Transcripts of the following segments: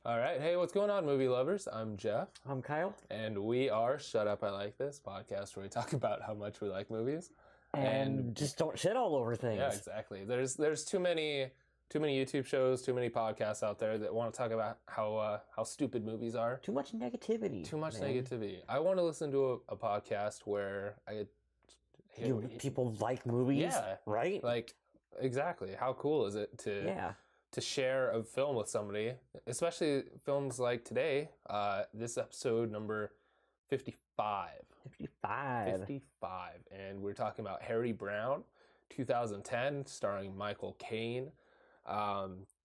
All right. Hey, what's going on, movie lovers? I'm Jeff. I'm Kyle. And we are Shut Up, I Like This podcast where we talk about how much we like movies. And just don't shit all over things. Yeah, exactly. There's too many YouTube shows, too many podcasts out there that want to talk about how stupid movies are. Too much negativity. Too much negativity. I want to listen to a podcast where people like movies. Yeah. Right? Like, exactly. How cool is it to share a film with somebody, especially films like today, this episode number 55. 55. And we're talking about Harry Brown, 2010, starring Michael Caine.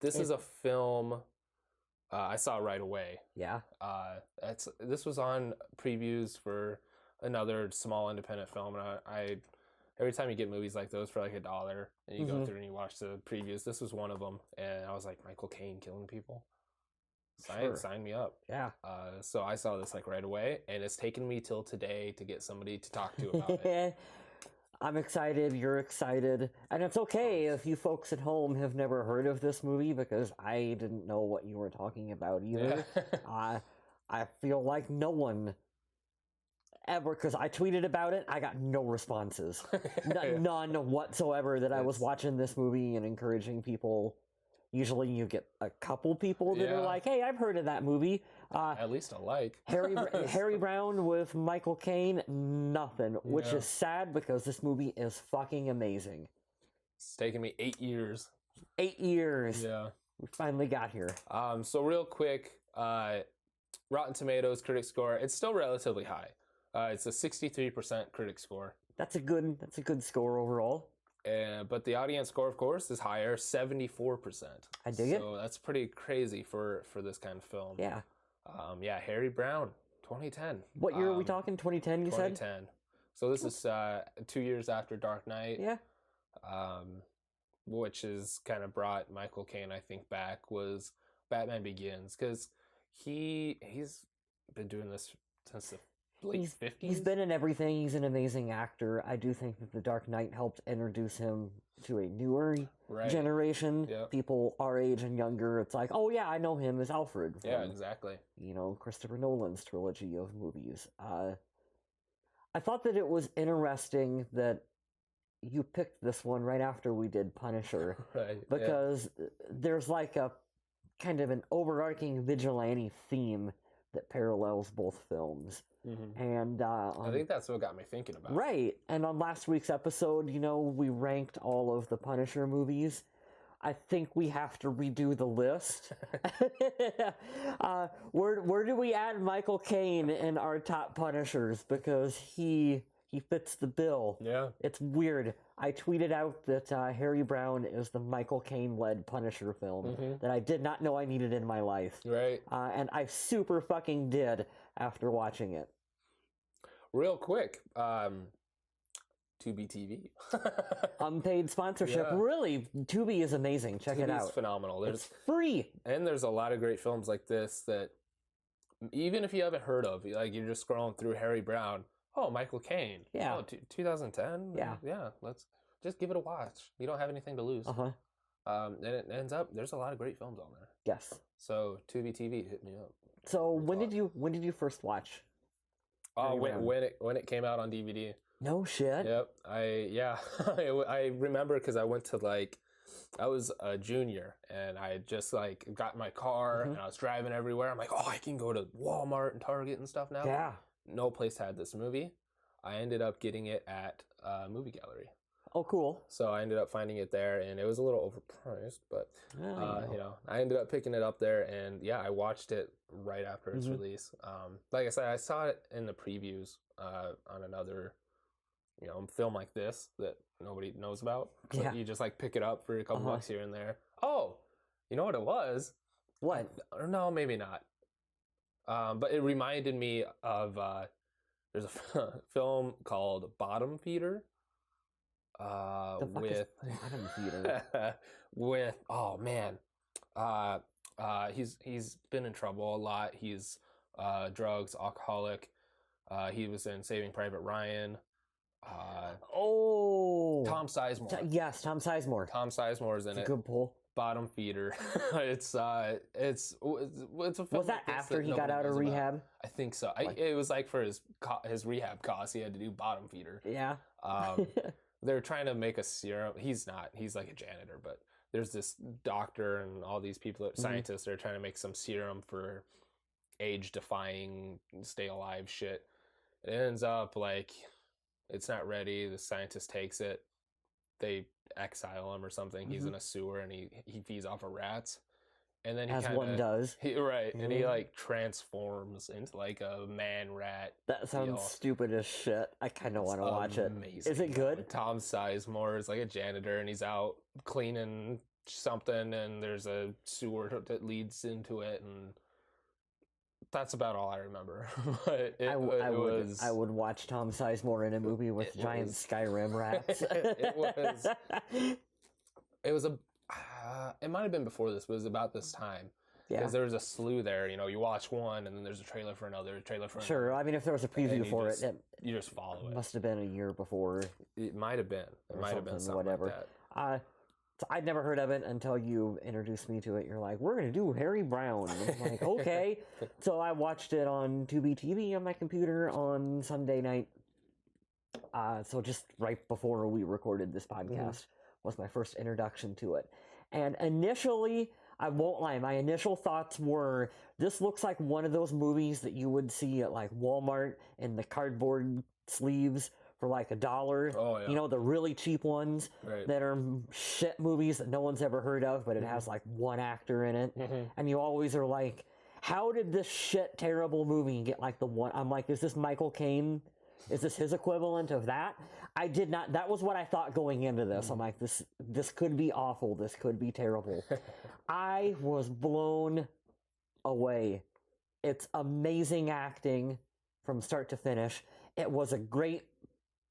This is a film I saw right away. Yeah. This was on previews for another small independent film, and I every time you get movies like those for like $1 and you go through and you watch the previews, this was one of them, and I was like, Michael Caine killing people? Sign me up. Yeah. So I saw this like right away, and it's taken me till today to get somebody to talk to about it. I'm excited, you're excited, and it's okay if you folks at home have never heard of this movie, because I didn't know what you were talking about either. Yeah. I feel like no one ever, because I tweeted about it, I got no responses. None whatsoever that I was watching this movie and encouraging people. Usually you get a couple people that are like, hey, I've heard of that movie. At least a like. Harry Brown with Michael Caine, nothing, which is sad because this movie is fucking amazing. It's taken me 8 years. 8 years. Yeah. We finally got here. So real quick, Rotten Tomatoes critic score, it's still relatively high. It's a 63% critic score. That's a good score overall. But the audience score, of course, is higher, 74%. I dig it. So that's pretty crazy for this kind of film. Yeah. Harry Brown, 2010. What year are we talking? 2010, you said? 2010. So this is 2 years after Dark Knight. Yeah. Which has kind of brought Michael Caine, I think, back, was Batman Begins. Because he's been doing this since the late 50s. He's been in everything. He's an amazing actor. I do think that The Dark Knight helped introduce him to a newer generation. Yep. People our age and younger. It's like, oh yeah, I know him as Alfred from, exactly. Christopher Nolan's trilogy of movies. I thought that it was interesting that you picked this one right after we did Punisher. Right. Because there's like a kind of an overarching vigilante theme that parallels both films. Mm-hmm. And I think that's what got me thinking about it. Right. And on last week's episode, we ranked all of the Punisher movies. I think we have to redo the list. Where do we add Michael Caine in our top Punishers? Because he fits the bill. Yeah. It's weird. I tweeted out that Harry Brown is the Michael Caine-led Punisher film that I did not know I needed in my life. Right. And I super fucking did after watching it. Real quick, Tubi TV. Unpaid sponsorship. Yeah. Really, Tubi is amazing. Check it out. It's phenomenal. It's free. And there's a lot of great films like this that, even if you haven't heard of, like you're just scrolling through Harry Brown, oh, Michael Caine. Yeah. Oh, 2010? Yeah. Yeah, let's just give it a watch. You don't have anything to lose. And it ends up, there's a lot of great films on there. Yes. So, Tubi TV, hit me up. So, when did you first watch? Oh, when it came out on DVD. No shit. Yep. I remember because I went to I was a junior and I had just got in my car and I was driving everywhere. I'm like, oh, I can go to Walmart and Target and stuff now. Yeah. No place had this movie. I ended up getting it at Movie Gallery. Oh, cool. So I ended up finding it there, and it was a little overpriced, but I ended up picking it up there, and I watched it right after its release. Like I said, I saw it in the previews on another, film like this that nobody knows about. So you just pick it up for a couple bucks here and there. Oh, you know what it was? What? No, maybe not. But it reminded me of there's a film called Bottom Feeder. With oh man, he's been in trouble a lot. He's drugs, alcoholic. He was in Saving Private Ryan. Tom Sizemore. Yes, Tom Sizemore. Tom Sizemore is in it. Good pull. Bottom feeder. It's a film Was that like this after he got nobody out of knows about. rehab? I think so. Like- It was like for his rehab costs, he had to do bottom feeder. Yeah. They're trying to make a serum. He's not. He's like a janitor, but there's this doctor and all these people, scientists, that are trying to make some serum for age-defying, stay alive shit. It ends up like it's not ready. The scientist takes it. They exile him or something. He's in a sewer and he feeds off of rats. And then As one does. And he like transforms into like a man rat. That sounds deal. Stupid as shit. I kind of want to watch it. Is it good? Tom Sizemore is like a janitor and he's out cleaning something and there's a sewer that leads into it, and that's about all I remember. But I would watch Tom Sizemore in a movie with giant Skyrim rats. It was a. It might have been before this, but it was about this time. Because there was a slew there. You know, you watch one, and then there's a trailer for another, Sure, I mean, if there was a preview for it, you just follow it. Must have been a year before. It might have been. It might have been something whatever. like that. So I'd never heard of it until you introduced me to it. You're like, we're going to do Harry Brown. And I'm like, okay. So I watched it on Tubi TV on my computer on Sunday night. So just right before we recorded this podcast was my first introduction to it. And initially, I won't lie, my initial thoughts were, this looks like one of those movies that you would see at like Walmart in the cardboard sleeves for like $1. Oh, yeah. You know, the really cheap ones that are shit movies that no one's ever heard of, but it has like one actor in it. And you always are like, how did this shit terrible movie get like the one? I'm like, is this Michael Caine? Is this his equivalent of that? I did not. That was what I thought going into this. I'm like, this could be awful. This could be terrible. I was blown away. It's amazing acting from start to finish. It was a great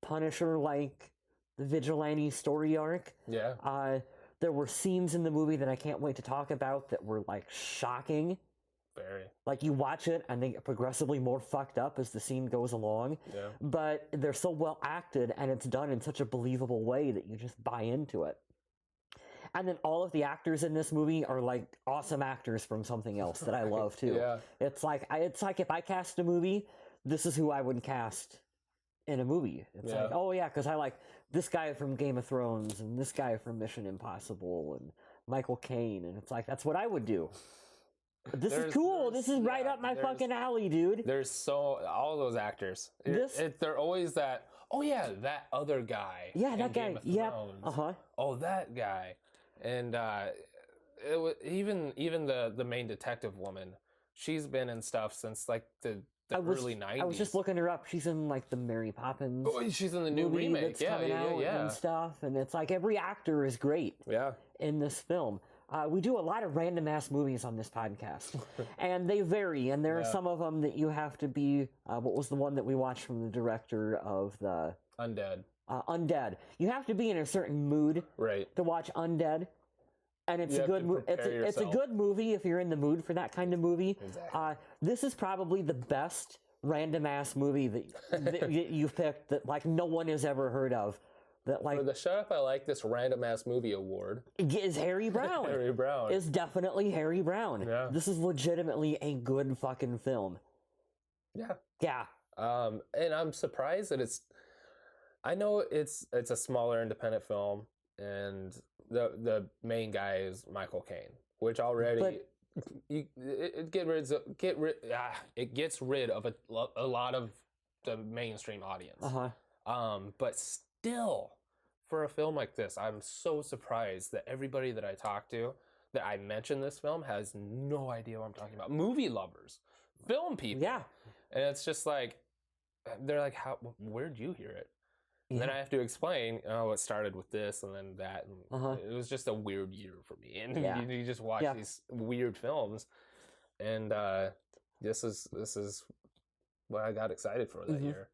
Punisher-like vigilante story arc. Yeah. There were scenes in the movie that I can't wait to talk about that were like shocking. Very. Like, you watch it and they get progressively more fucked up as the scene goes along. Yeah. But they're so well acted and it's done in such a believable way that you just buy into it. And then all of the actors in this movie are like awesome actors from something else that I love too. Yeah. It's like if I cast a movie, this is who I would cast in a movie. It's like, oh yeah, because I like this guy from Game of Thrones and this guy from Mission Impossible and Michael Caine, and it's like, that's what I would do. This is cool. This is right up my fucking alley, dude. There's all those actors. They're always that. Oh yeah, that other guy. Yeah, that guy. Yep. Oh, that guy. And it was even the main detective woman. She's been in stuff since like the early 90s. I was just looking her up. She's in like the Mary Poppins. Oh, she's in the new remake. Yeah. And stuff. And it's like every actor is great. Yeah. In this film. We do a lot of random ass movies on this podcast, and they vary. And there are some of them that you have to be. What was the one that we watched from the director of the Undead? Undead. You have to be in a certain mood, to watch Undead, and it's a good. It's a good movie if you're in the mood for that kind of movie. Exactly. This is probably the best random ass movie that you've picked that like no one has ever heard of. That like for the Shut Up I Like This Random Ass Movie award is Harry Brown. Harry Brown is definitely Harry Brown. Yeah. This is legitimately a good fucking film. Yeah. Yeah. And I'm surprised that I know it's a smaller independent film, and the main guy is Michael Caine, which already it gets rid of a lot of the mainstream audience. But still, for a film like this, I'm so surprised that everybody that I talk to, that I mention this film, has no idea what I'm talking about. Movie lovers, film people. Yeah. And it's just like, they're like, where'd you hear it? And then I have to explain, it started with this and then that. And it was just a weird year for me. And you just watch these weird films. And this is what I got excited for that year.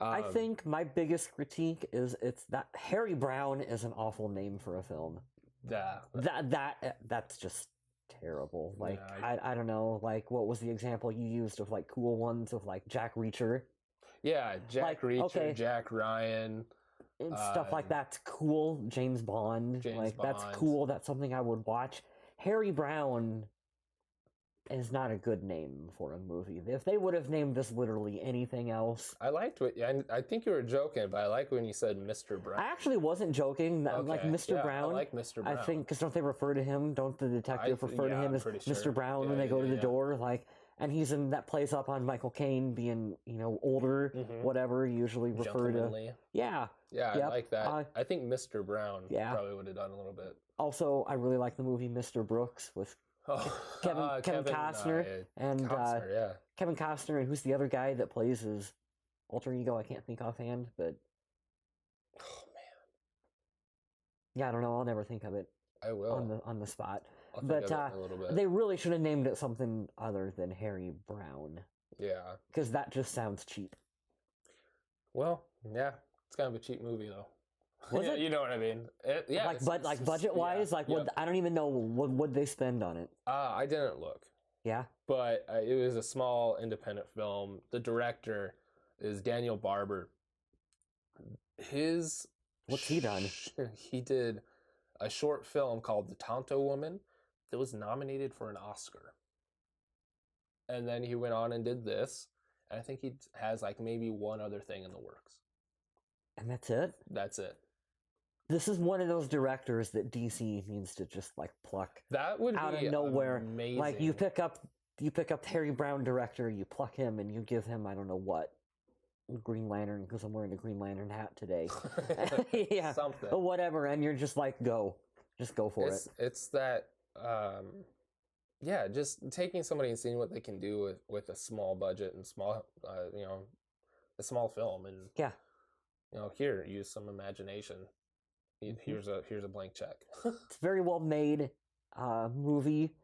I think my biggest critique is it's that Harry Brown is an awful name for a film. That's just terrible. Like, I don't know, like, what was the example you used of like cool ones of like Jack Reacher? Yeah, Jack Reacher, Jack Ryan. and stuff like that's cool. James Bond, James that's Bond. cool. That's something I would watch. Harry Brown is not a good name for a movie. If they would have named this literally anything else, I liked what I think you were joking, but I like when you said Mr. Brown. I actually wasn't joking. Okay. Like Mr. Brown. I like Mr. Brown. I think because don't they refer to him? Don't the detective refer to him as Mr. Brown when they go to the door? Like, and he's in that plays up on Michael Caine being older, whatever. Usually refer to Yeah, I like that. I think Mr. Brown probably would have done a little bit. Also, I really like the movie Mr. Brooks with Kevin Costner and Kevin Costner, and who's the other guy that plays his alter ego? I can't think offhand, but yeah, I don't know. I'll never think of it. I will on the spot. But they really should have named it something other than Harry Brown. Yeah, because that just sounds cheap. Well, yeah, it's kind of a cheap movie though. Was it? You know what I mean? Like budget wise, I don't even know what would they spend on it. I didn't look. Yeah, but it was a small independent film. The director is Daniel Barber. What's he done? He did a short film called The Tonto Woman that was nominated for an Oscar. And then he went on and did this. And I think he has like maybe one other thing in the works. And that's it? That's it. This is one of those directors that DC needs to just like pluck that would out be of nowhere. Amazing. Like you pick up Harry Brown director, you pluck him and you give him I don't know what, Green Lantern, because I'm wearing a Green Lantern hat today. Yeah, something. Whatever, and you're just like just go for it. It's that just taking somebody and seeing what they can do with a small budget and small a small film, and here, use some imagination. Here's a blank check. It's a very well made movie.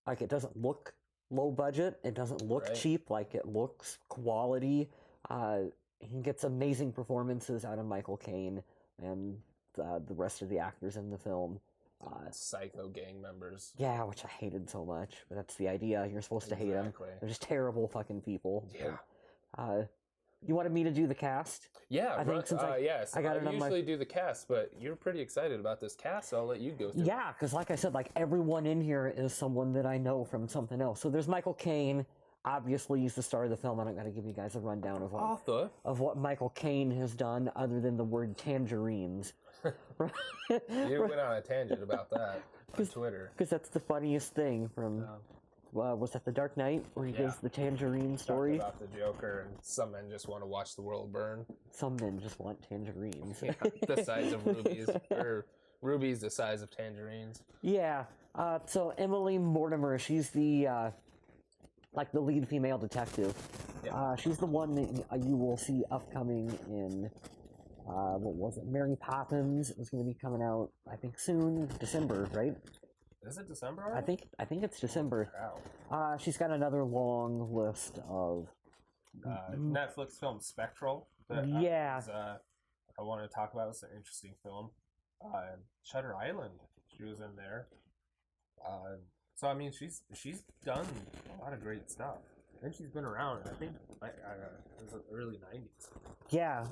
Like, it doesn't look low budget. It doesn't look cheap. Like, it looks quality. He gets amazing performances out of Michael Caine and the rest of the actors in the film. Psycho gang members. Yeah, which I hated so much. But that's the idea. You're supposed to hate them. They're just terrible fucking people. Yeah. But, you wanted me to do the cast? Yeah, I think since I got it on usually do the cast, but you're pretty excited about this cast, so I'll let you go through. Yeah, because like I said, like everyone in here is someone that I know from something else. So there's Michael Caine. Obviously, he's the star of the film. I don't got to give you guys a rundown of what Michael Caine has done, other than the word tangerines. You went on a tangent about that on Twitter. Because that's the funniest thing from. Was that The Dark Knight, where he gives the tangerine story? About the Joker, and some men just want to watch the world burn. Some men just want tangerines. The size of rubies, or rubies the size of tangerines. Yeah. So Emily Mortimer, she's the the lead female detective. Yeah. She's the one that you will see upcoming in what was it? Mary Poppins. It was going to be coming out, I think, soon, December, right? Is it December already? I think it's December. She's got another long list of Netflix film Spectral. I want to talk about. It's an interesting film. Shutter Island. She was in there. So I mean, she's done a lot of great stuff, and she's been around. I think it was the early '90s. Yeah.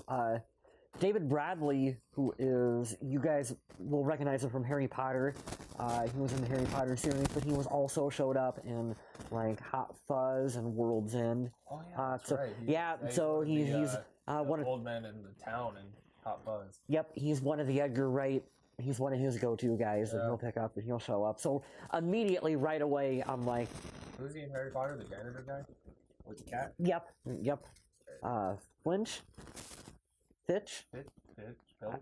David Bradley, who is, you guys will recognize him from Harry Potter. He was in the Harry Potter series, but he was also showed up in like Hot Fuzz and World's End. Oh yeah, that's right. He's one of old men in the town in Hot Fuzz. Yep, he's one of the Edgar Wright. He's one of his go-to guys that he'll pick up and he'll show up. So immediately, right away, I'm like, who's he in Harry Potter? The janitor guy with the cat. Yep. Fitch,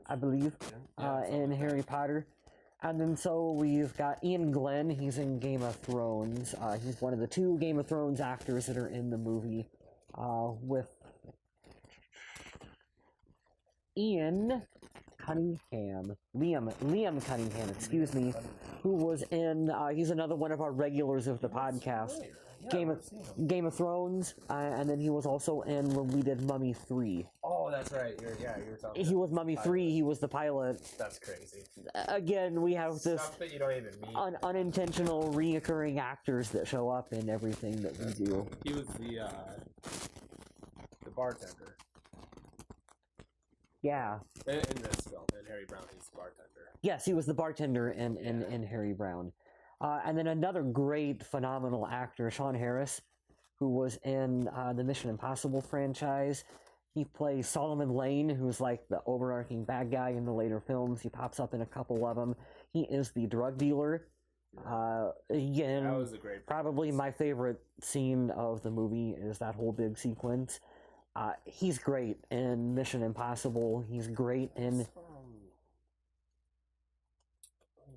I believe, in Harry Potter. And then so we've got Ian Glenn. He's in Game of Thrones. He's one of the 2 Game of Thrones actors that are in the movie with Ian Cunningham. Liam Cunningham, excuse me, who was in, he's another one of our regulars of the podcast. Game of Thrones, and then he was also in when we did Mummy 3. Oh, that's right. You're talking. He was Mummy 3. He was the pilot. That's crazy. Again, we have this stuff that you don't even meet. Unintentional, reoccurring actors that show up in everything that we do. He was the bartender. Yeah. In this film, in Harry Brown, he's the bartender. Yes, he was the bartender in Harry Brown. And then another great, phenomenal actor, Sean Harris, who was in the Mission Impossible franchise. He plays Solomon Lane, who's like the overarching bad guy in the later films. He pops up in a couple of them. He is the drug dealer. Again, that was a great probably my favorite scene of the movie is that whole big sequence. He's great in Mission Impossible. He's great in...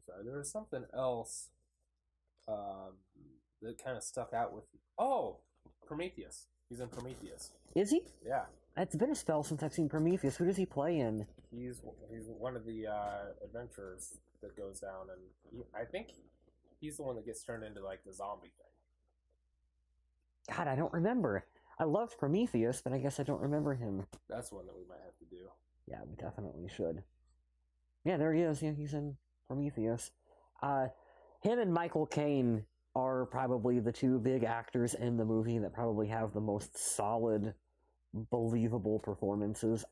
Sorry, there was something else that kind of stuck out with me. Oh, Prometheus. He's in Prometheus. Is he? Yeah. It's been a spell since I've seen Prometheus. Who does he play in? He's one of the adventurers that goes down, and I think he's the one that gets turned into like the zombie thing. God, I don't remember. I loved Prometheus, but I guess I don't remember him. That's one that we might have to do. Yeah, we definitely should. Yeah, there he is. Yeah, he's in Prometheus. Him and Michael Caine are probably the two big actors in the movie that probably have the most solid, believable performances.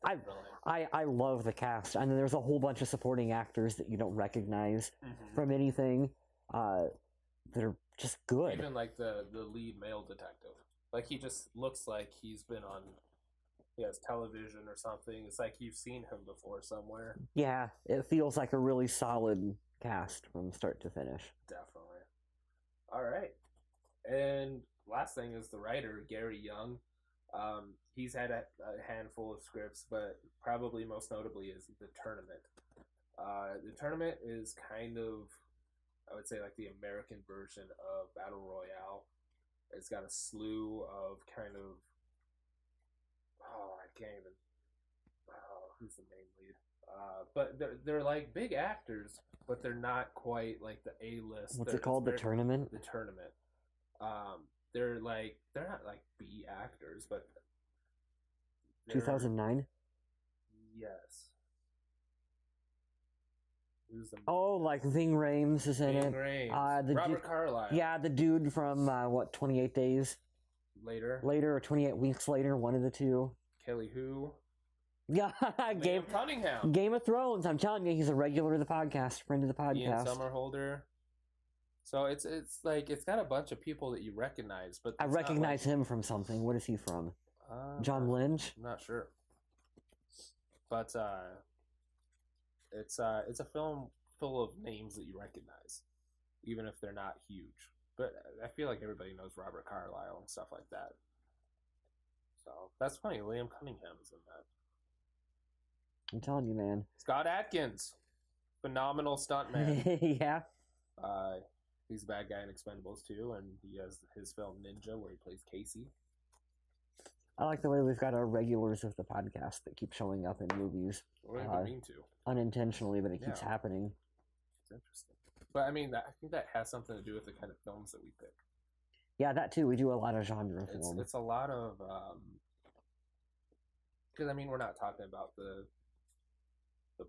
I love the cast. And then there's a whole bunch of supporting actors that you don't recognize from anything. They're just good. Even like the lead male detective. Like, he just looks like he's been on television or something. It's like you've seen him before somewhere. Yeah, it feels like a really solid cast from start to finish. Definitely. All right. And last thing is the writer, Gary Young. He's had a handful of scripts, but probably most notably is The Tournament. The Tournament is kind of, I would say, like the American version of Battle Royale. It's got a slew of kind of, I can't even, who's the main lead? But they're like big actors, but they're not quite like the A-list. What's it called? The Tournament? The Tournament. They're not like B actors, but 2009? Yes. Oh, like Ving Rhames is in it. Robert Carlyle. Yeah, the dude from 28 Days Later, or 28 Weeks Later, one of the two. Kelly Hu. Yeah, Liam Cunningham. Game of Thrones. I'm telling you, he's a regular of the podcast, friend of the podcast. Ian Somerhalder. So it's like it's got a bunch of people that you recognize, but I recognize him from something. What is he from? John Lynch. I'm not sure, but it's a film full of names that you recognize, even if they're not huge. But I feel like everybody knows Robert Carlyle and stuff like that. So that's funny. Liam Cunningham is in that. I'm telling you, man. Scott Adkins, phenomenal stuntman. Yeah. He's a bad guy in Expendables 2, and he has his film Ninja, where he plays Casey. I like the way we've got our regulars of the podcast that keep showing up in movies. We didn't mean to. Unintentionally, but it keeps happening. It's interesting. But I mean, I think that has something to do with the kind of films that we pick. Yeah, that too. We do a lot of genre films. It's a lot of... Because, I mean, we're not talking about the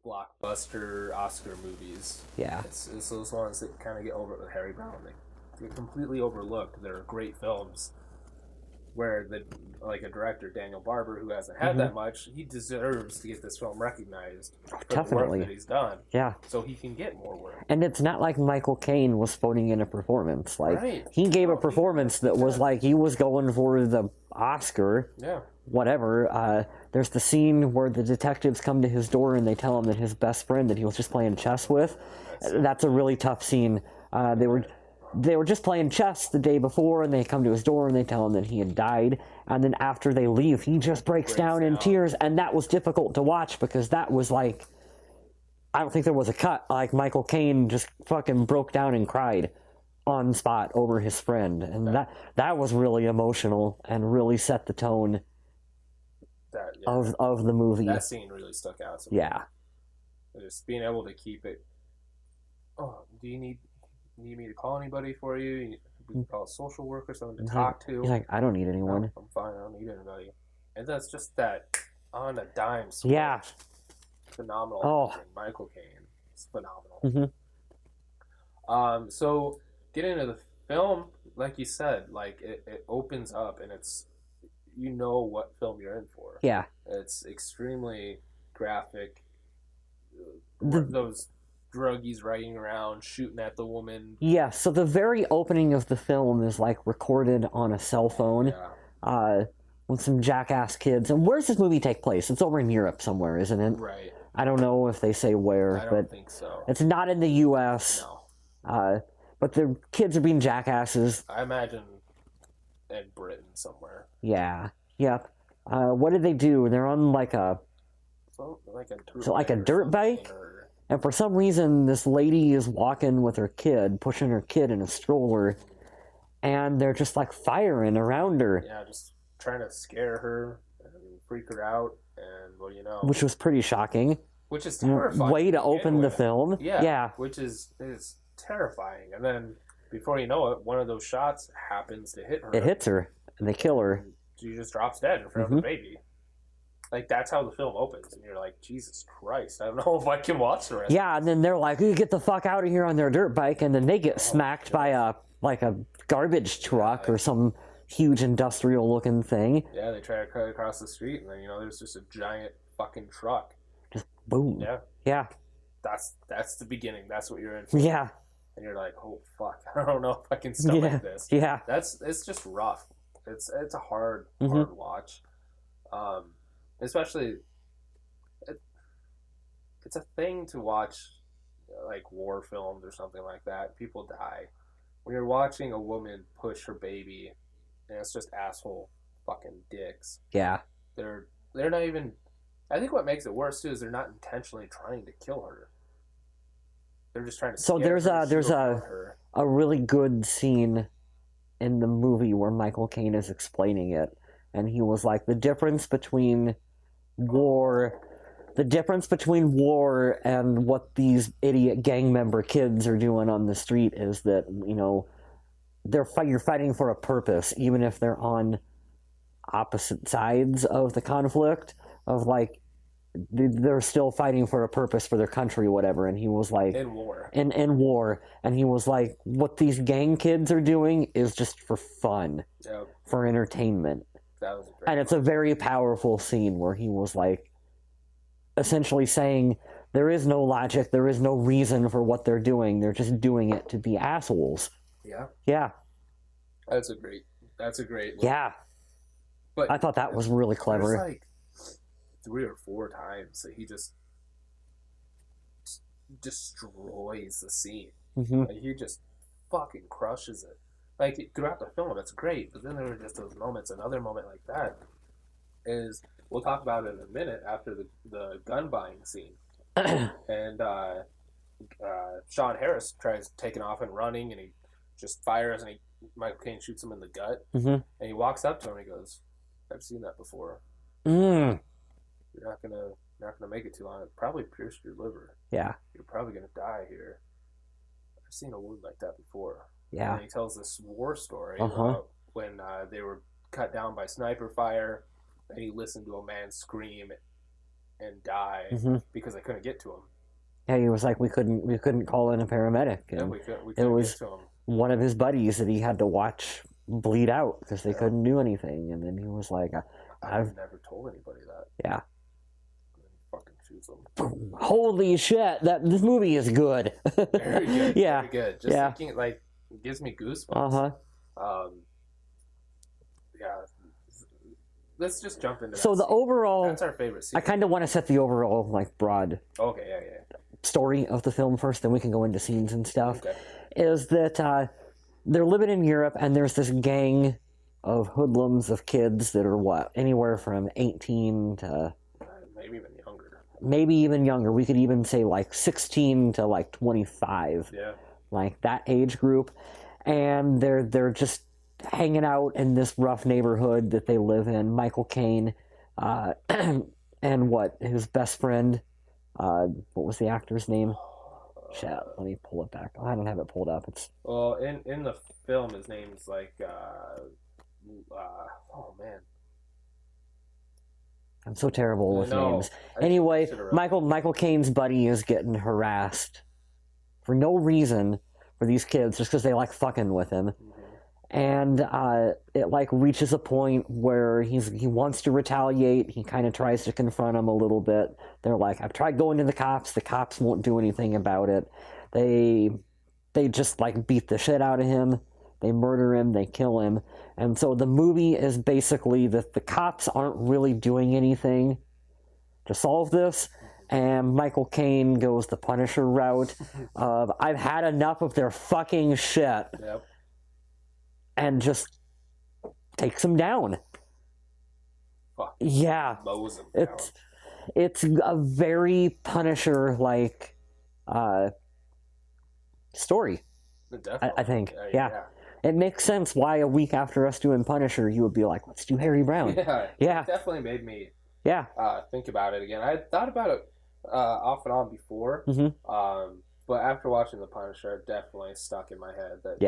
blockbuster Oscar movies. Yeah. It's those ones that kind of get over with Harry Brown. They get completely overlooked. They're great films where a director, Daniel Barber, who hasn't had that much, he deserves to get this film recognized for the work that he's done. Yeah. So he can get more work. And it's not like Michael Caine was phoning in a performance. Like, he gave a performance that was like he was going for the Oscar. Yeah. Whatever. There's the scene where the detectives come to his door and they tell him that his best friend that he was just playing chess with. That's a really tough scene. They were just playing chess the day before, and they come to his door and they tell him that he had died. And then after they leave, he just breaks down in tears, and that was difficult to watch because that was like, I don't think there was a cut. Like, Michael Caine just fucking broke down and cried on the spot over his friend, and that was really emotional and really set the tone of the movie. That scene really stuck out to me. Yeah. Just being able to keep it. Oh, do you need me to call anybody for you? We can call a social worker, someone to talk to. He's like, I don't need anyone. No, I'm fine. I don't need anybody. And that's just that on a dime switch. Yeah. Phenomenal. Oh. Michael Caine. It's phenomenal. Mm-hmm. So getting into the film, like you said, like it opens up and it's, you know what film you're in for. Yeah. It's extremely graphic. Those druggies riding around, shooting at the woman. Yeah, so the very opening of the film is like recorded on a cell phone. Yeah. With some jackass kids. And where's this movie take place? It's over in Europe somewhere, isn't it? Right. I don't know if they say where, I don't think so. It's not in the U.S. No. But the kids are being jackasses. I imagine in Britain somewhere. Yeah. Yep. What did they do? They're on like a dirt bike? And for some reason, this lady is walking with her kid, pushing her kid in a stroller, and they're just like firing around her. Yeah, just trying to scare her and freak her out, and what do you know? Which was pretty shocking. Which is terrifying. Way to open the film. Yeah. Which is terrifying. And then, before you know it, one of those shots happens to hit her. It hits her, and they kill her. She just drops dead in front of the baby. Like, that's how the film opens, and you're like, Jesus Christ, I don't know if I can watch the rest. Yeah, and then they're like, you get the fuck out of here on their dirt bike, and then they get smacked by a garbage truck or some huge industrial-looking thing. Yeah, they try to cut across the street, and then, there's just a giant fucking truck. Just boom. Yeah. Yeah. That's the beginning. That's what you're in for. Yeah. And you're like, oh, fuck, I don't know if I can stomach this. Yeah. It's just rough. It's a hard watch. Especially, it's a thing to watch, like war films or something like that. People die. When you're watching a woman push her baby, and it's just asshole fucking dicks. Yeah. They're not even. I think what makes it worse too is they're not intentionally trying to kill her. They're just trying to. So there's a really good scene in the movie where Michael Caine is explaining it, and he was like, the difference between war and what these idiot gang member kids are doing on the street is that, you're fighting for a purpose, even if they're on opposite sides of the conflict, of like, they're still fighting for a purpose for their country, whatever. And he was like, in war, and he was like, what these gang kids are doing is just for fun, for entertainment. That was and it's a very powerful scene where he was like, essentially saying, there is no logic, there is no reason for what they're doing, they're just doing it to be assholes. Yeah. That's a great one. Yeah. But I thought that was really clever. There's like 3 or 4 times that he just destroys the scene. Like, he just fucking crushes it. Like, throughout the film, it's great, but then there are just those moments. Another moment like that is, we'll talk about it in a minute, after the gun buying scene. And Sean Harris tries taking off and running, and he just fires, and Michael Caine shoots him in the gut. And he walks up to him and he goes, I've seen that before. You're not gonna make it too long. It probably pierced your liver. Yeah. You're probably gonna die here. I've seen a wound like that before. Yeah. And he tells this war story about when they were cut down by sniper fire, and he listened to a man scream and die because they couldn't get to him. Yeah, he was like, we couldn't call in a paramedic. And we couldn't get to him. One of his buddies that he had to watch bleed out because they couldn't do anything, and then he was like, I've never told anybody that. Yeah. And then he fucking shoots him. Holy shit! This movie is good. Very good. Yeah. Very good. Just thinking, like, it gives me goosebumps. Yeah. Let's just jump into that. So the overall, that's our favorite scene. I kind of want to set the overall, like, broad story of the film first, then we can go into scenes and stuff. Okay. Is that they're living in Europe, and there's this gang of hoodlums of kids that are anywhere from 18 to maybe even younger. We could even say like 16 to like 25. Yeah. Like that age group, and they're just hanging out in this rough neighborhood that they live in. Michael Caine, and his best friend, what was the actor's name? Shit, let me pull it back. I don't have it pulled up. In the film, his name's like, oh man, I'm so terrible with names. Anyway, Michael Caine's buddy is getting harassed for no reason for these kids, just because they like fucking with him. and it like reaches a point where he wants to retaliate. He kind of tries to confront him a little bit. They're like, I've tried going to the cops won't do anything about it. They just like beat the shit out of him. They murder him, they kill him. And so the movie is basically that the cops aren't really doing anything to solve this, and Michael Caine goes the Punisher route of, I've had enough of their fucking shit. Yep. And just takes him down. Fuck. Yeah. Mows him down. It's a very Punisher-like story. Definitely. I think. Yeah. It makes sense why a week after us doing Punisher, you would be like, let's do Harry Brown. Yeah. It definitely made me think about it again. I had thought about it off and on before, but after watching The Punisher, it definitely stuck in my head that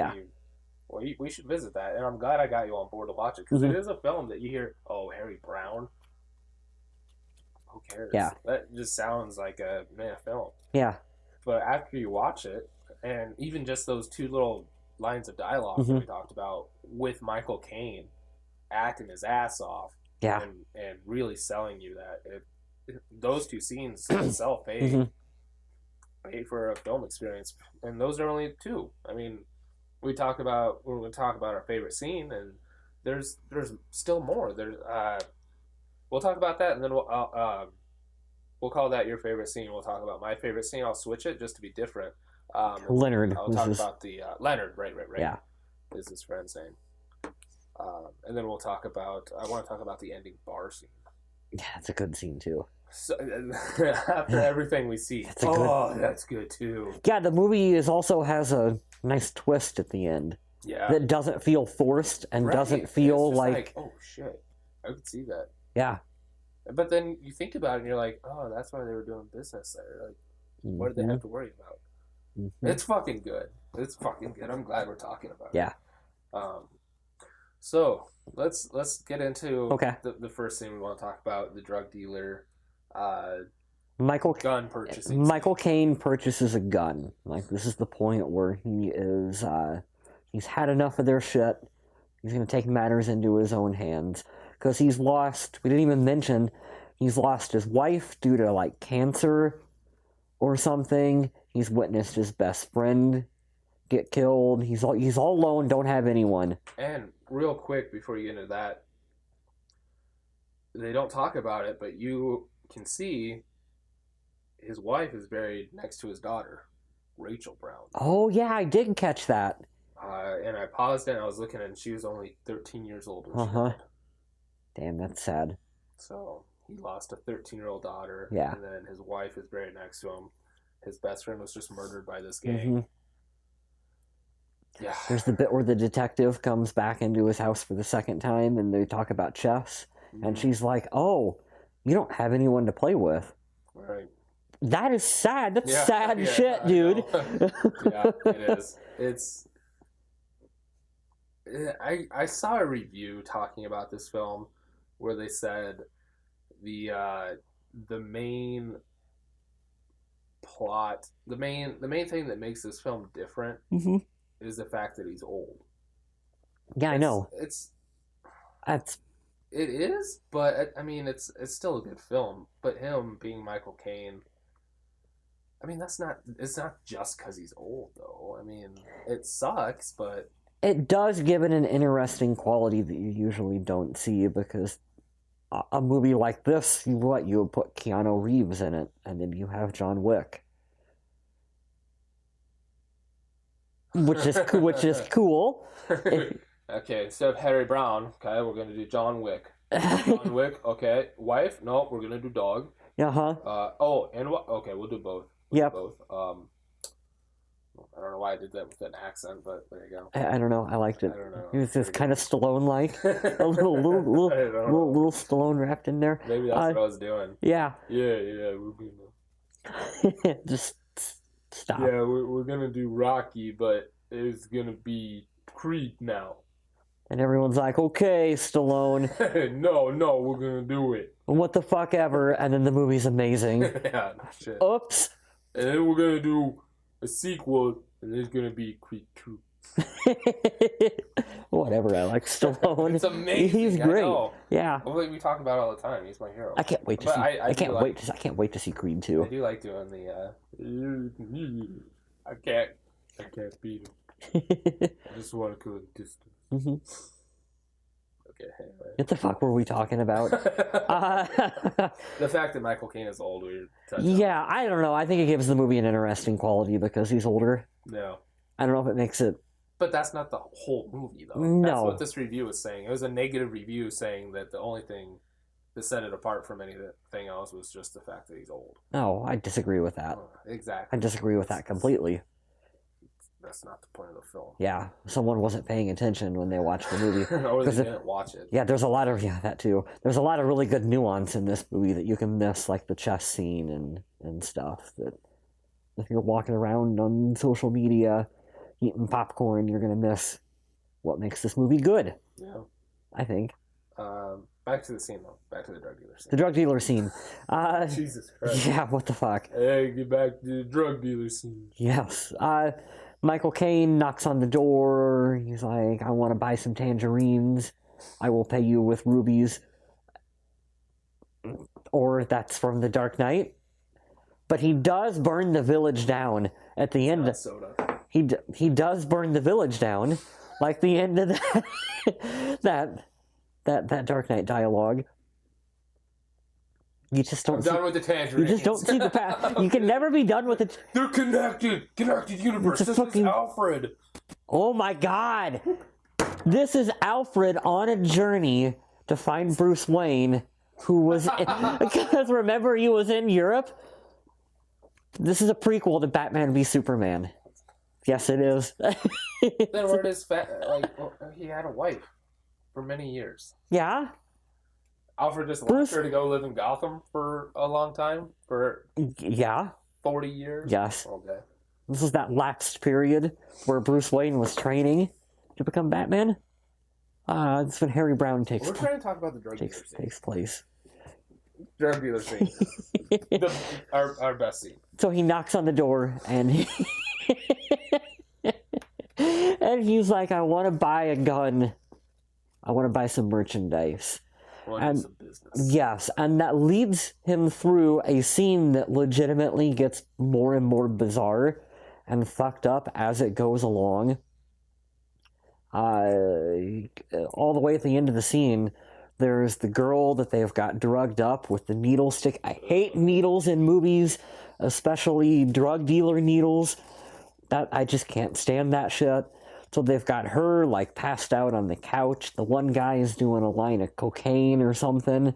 we should visit that. And I'm glad I got you on board to watch it, because it is a film that you hear, oh, Harry Brown? Who cares? Yeah. That just sounds like a film. Yeah. But after you watch it, and even just those two little lines of dialogue that we talked about with Michael Caine acting his ass off and really selling you that, those two scenes itself pay for a film experience. And those are only two. I mean, we're going to talk about our favorite scene, and there's still more. We'll talk about that, and then we'll call that your favorite scene. We'll talk about my favorite scene. I'll switch it just to be different. Leonard. I'll talk about the Leonard, right. Yeah, is his friend's name. And then I want to talk about the ending bar scene. Yeah, it's a good scene too. So, after everything we see, that's good too. Yeah, the movie also has a nice twist at the end. Yeah, that doesn't feel forced and doesn't feel like oh shit, I could see that. Yeah, but then you think about it, and you're like, oh, that's why they were doing business there. Like, what did they have to worry about? It's fucking good. It's fucking good. I'm glad we're talking about it. Yeah. So let's get into the first thing we want to talk about: the drug dealer, gun purchasing. Michael Caine purchases a gun. Like, this is the point where he is he's had enough of their shit. He's going to take matters into his own hands, because he's lost. We didn't even mention he's lost his wife due to like cancer or something. He's witnessed his best friend get killed. He's all alone, don't have anyone. And real quick before you get into that, they don't talk about it, but you can see his wife is buried next to his daughter, Rachel Brown. Oh yeah, I did catch that. And I paused it, and I was looking, and she was only 13 years old when she died. Damn, that's sad. So he lost a 13-year-old daughter, and then his wife is buried next to him. His best friend was just murdered by this gang. Yeah. There's the bit where the detective comes back into his house for the second time, and they talk about chess, and she's like, oh, you don't have anyone to play with. Right. That is sad. That's sad shit, dude. Yeah, it is. I saw a review talking about this film where they said the main plot, the main thing that makes this film different is the fact that he's old. Yeah, I know. It is, but I mean, it's still a good film. But him being Michael Caine, I mean, it's not just because he's old, though. I mean, it sucks, but it does give it an interesting quality that you usually don't see, because a movie like this, you would put Keanu Reeves in it, and then you have John Wick, which is cool. Okay, instead of Harry Brown, okay, we're gonna do John Wick. John Wick, okay. Wife, no, we're gonna do dog. Okay, we'll do both. Both. I don't know why I did that with an accent, but there you go. I don't know. I liked it. I don't know. It was just kind of Stallone-like, a little Stallone wrapped in there. Maybe that's what I was doing. Yeah. Yeah. We're gonna just stop. Yeah, we're gonna do Rocky, but it's gonna be Creed now. And everyone's like, okay, Stallone. No, we're gonna do it. What the fuck ever, and then the movie's amazing. Yeah, no shit. Oops. And then we're gonna do a sequel, and there's gonna be Creed 2. Whatever, I like Stallone. It's amazing. He's great. Yeah. We talk about it all the time. He's my hero. I can't wait to see. I can't wait to see Creed 2. I do like doing the. I can't beat him. I just want to go the distance. Mm-hmm. Okay. Anyway. What the fuck were we talking about? The fact that Michael Caine is old. Yeah, I don't know. I think it gives the movie an interesting quality because he's older. No. I don't know if it makes it. But that's not the whole movie, though. No. That's what this review was saying. It was a negative review saying that the only thing that set it apart from anything else was just the fact that he's old. No, I disagree with that. Exactly. I disagree with that completely. That's not the point of the film. Yeah, someone wasn't paying attention when they watched the movie. Or they didn't watch it. Yeah, there's a lot of, that too. There's a lot of really good nuance in this movie that you can miss, like the chess scene and stuff. That if you're walking around on social media eating popcorn, you're going to miss what makes this movie good. Yeah. I think. Back to the scene, though. Back to the drug dealer scene. The drug dealer scene. Jesus Christ. Yeah, what the fuck? Hey, get back to the drug dealer scene. Yes. Michael Caine knocks on the door. He's like, I want to buy some tangerines. I will pay you with rubies. Or that's from The Dark Knight. But he does burn the village down at the end. Soda. He does burn the village down, like the end of that Dark Knight dialogue. You just don't. I'm done with the tangerines. You just don't see the path. You can never be done with it. They're connected universe. This is Alfred. Oh my God! This is Alfred on a journey to find Bruce Wayne, who was because remember he was in Europe. This is a prequel to Batman v Superman. Yes, it is. Then where does he had a wife for many years? Yeah. Alfred just left her to go live in Gotham for a long time? For 40 years? Yes. Okay. This is that lapsed period where Bruce Wayne was training to become Batman. It's when Harry Brown takes We're trying to talk about the drug dealer scene. Takes place. Drug dealer scene. Our best scene. So he knocks on the door and and he's like, I want to buy a gun. I want to buy some merchandise. Some business. Yes, and that leads him through a scene that legitimately gets more and more bizarre and fucked up as it goes along. All the way at the end of the scene, there's the girl that they've got drugged up with the needle stick. I hate needles in movies, especially drug dealer needles. I just can't stand that shit. So they've got her, like, passed out on the couch. The one guy is doing a line of cocaine or something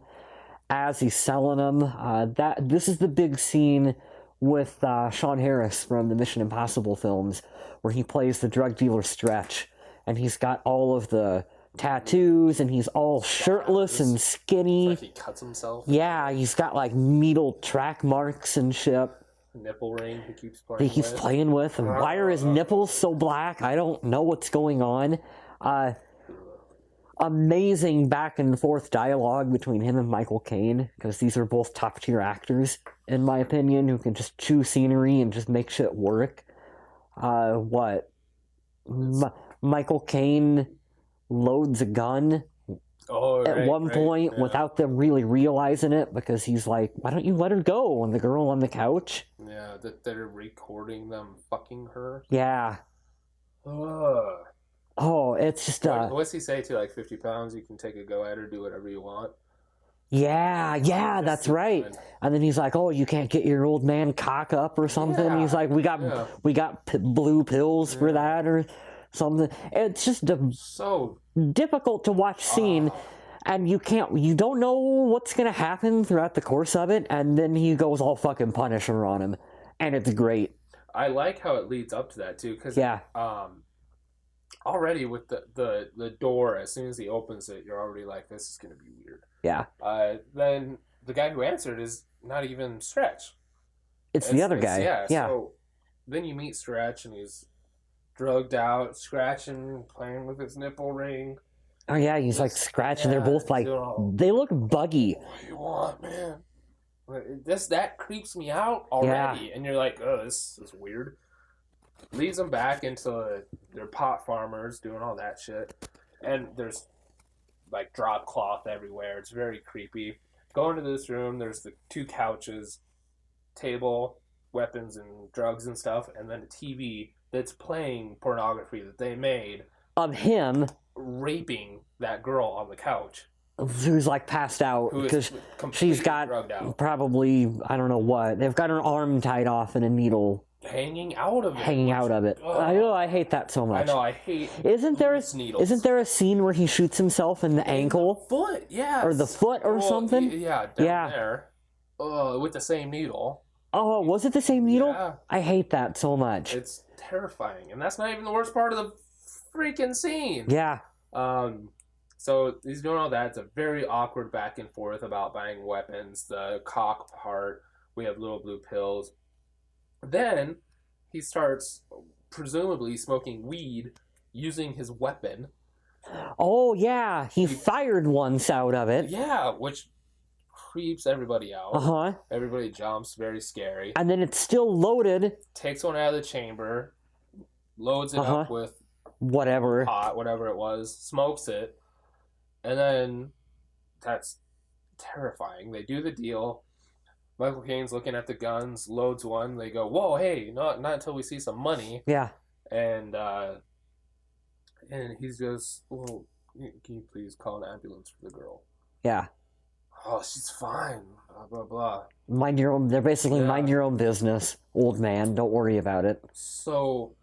as he's selling them. This is the big scene with Sean Harris from the Mission Impossible films, where he plays the drug dealer Stretch. And he's got all of the tattoos, and he's all shirtless and skinny. Like he cuts himself. Yeah, he's got, like, needle track marks and shit. Nipple ring he keeps playing with. And why are his nipples so black? I don't know what's going on. Amazing back and forth dialogue between him and Michael Caine, because these are both top tier actors, in my opinion, who can just chew scenery and just make shit work. Michael Caine loads a gun at one point without them really realizing it, because he's like, why don't you let her go? And the girl on the couch. Yeah, that they're recording them fucking her. Yeah. Oh, it's just what's he say to, like, 50 pounds? You can take a go at her, do whatever you want. Yeah, that's right. And then he's like, "Oh, you can't get your old man cock up or something." Yeah. He's like, "We got blue pills for that or something." It's just so difficult to watch scene, and you don't know what's gonna happen throughout the course of it, and then he goes all fucking Punisher on him, and it's great. I like how it leads up to that too, because already with the door, as soon as he opens it, you're already like, this is gonna be weird. Yeah. Then the guy who answered is not even Stretch. It's the other guy. Yeah. So then you meet Stretch, and he's drugged out, scratching, playing with his nipple ring. Oh yeah, he's like scratching. They're both like, they look buggy. What do you want, man? That creeps me out already, and you're like, oh, this is weird. leads them back into their pot farmers doing all that shit. And there's like drop cloth everywhere. It's very creepy. Go into this room, there's the 2 couches, table, weapons and drugs and stuff, and then a TV that's playing pornography that they made of him raping that girl on the couch. Who's like passed out because she's got probably, I don't know what. They've got her arm tied off and a needle hanging out of it. I hate that so much. I know, I hate Isn't there a scene where he shoots himself in the ankle? The foot, yeah. Or the foot or something? Yeah, down there. With the same needle. Oh, was it the same needle? Yeah. I hate that so much. It's terrifying. And that's not even the worst part of the freaking scene. Yeah. So he's doing all that. It's a very awkward back and forth about buying weapons. The cock part. We have little blue pills. Then he starts presumably smoking weed using his weapon. Oh, yeah. He fired once out of it. Yeah, which creeps everybody out. Uh-huh. Everybody jumps. Very scary. And then it's still loaded. Takes one out of the chamber. Loads it up with whatever. Pot, whatever it was. Smokes it. And then that's terrifying. They do the deal. Michael Caine's looking at the guns, loads one. They go, "Whoa, hey, not until we see some money." Yeah. And he goes, "Well, can you please call an ambulance for the girl?" Yeah. "Oh, she's fine. Blah blah blah." Mind your own. They're basically mind your own business, old man. Don't worry about it. So.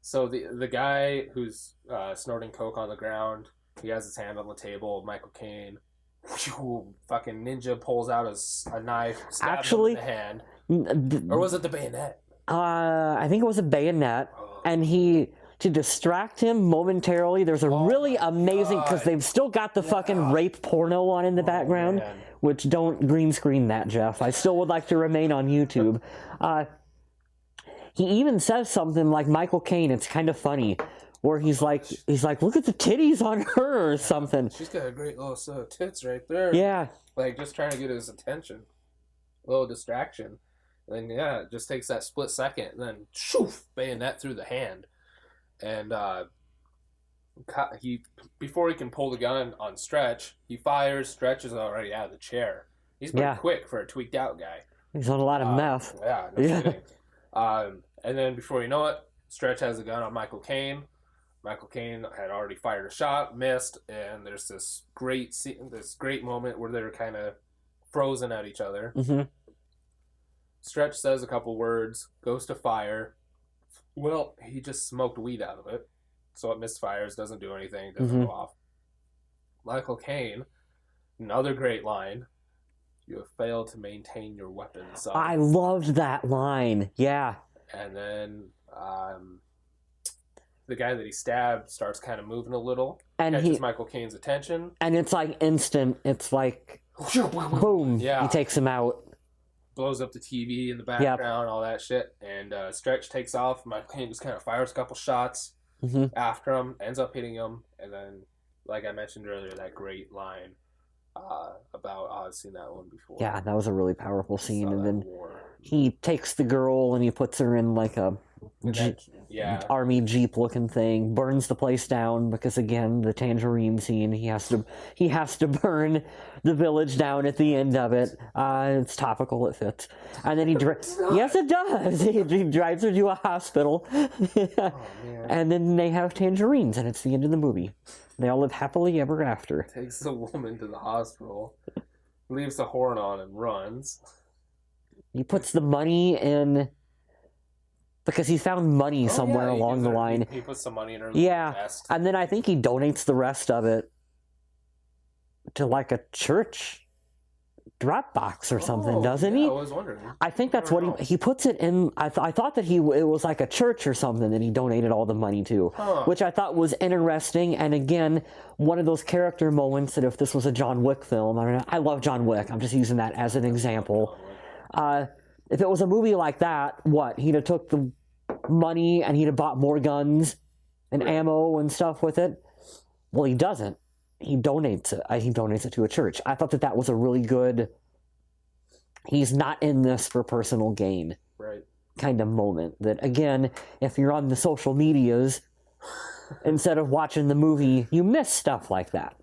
So the guy who's snorting coke on the ground, he has his hand on the table. Michael Caine, fucking ninja pulls out a knife, stabs him in the hand. Or was it the bayonet? I think it was a bayonet, and to distract him momentarily, there's a really amazing, because they've still got the fucking rape porno on in the background, man. Which don't green screen that, Jeff. I still would like to remain on YouTube. He even says something like Michael Caine. It's kind of funny, where he's like, look at the titties on her or something. She's got a great little set of tits right there. Yeah. Like, just trying to get his attention. A little distraction. And then, it just takes that split second, and then, shoof, bayonet through the hand. And before he can pull the gun on Stretch, he fires. Stretch is already out of the chair. He's pretty quick for a tweaked out guy. He's on a lot of meth. Yeah, no kidding. And then before you know it, Stretch has a gun on Michael Caine. Michael Caine had already fired a shot, missed, and there's this great moment where they're kind of frozen at each other. Mm-hmm. Stretch says a couple words, goes to fire. Well, he just smoked weed out of it, so it misfires, doesn't do anything, doesn't go off. Michael Caine, another great line. "You have failed to maintain your weapon, son." I loved that line. Yeah. And then the guy that he stabbed starts kind of moving a little. And catches Michael Caine's attention. And it's like instant. It's like, boom. Yeah. He takes him out. Blows up the TV in the background, all that shit. And Stretch takes off. Michael Caine just kind of fires a couple shots after him. Ends up hitting him. And then, like I mentioned earlier, that great line about I've seen that one before. Yeah, that was a really powerful scene. And then he takes the girl and he puts her in like a army jeep looking thing, burns the place down because again the tangerine scene, he has to burn the village down at the end of it. It's topical, it fits. And then yes it does. He drives her to a hospital. And then they have tangerines and it's the end of the movie. They all live happily ever after. Takes the woman to the hospital, leaves the horn on and runs. He puts the money in because he found money somewhere along the line. He puts some money in her vest. And then I think he donates the rest of it to like a church Dropbox or something, doesn't he? I was wondering. I think that's what he puts it in. I thought that it was like a church or something that he donated all the money to, which I thought was interesting. And again, one of those character moments that if this was a John Wick film, I love John Wick. I'm just using that as an example. If it was a movie like that, he'd have took the money and he'd have bought more guns and ammo and stuff with it. Well, he doesn't. He donates it. He donates it to a church. I thought that was a really good he's not in this for personal gain. Right. Kind of moment that, again, if you're on the social medias instead of watching the movie, you miss stuff like that.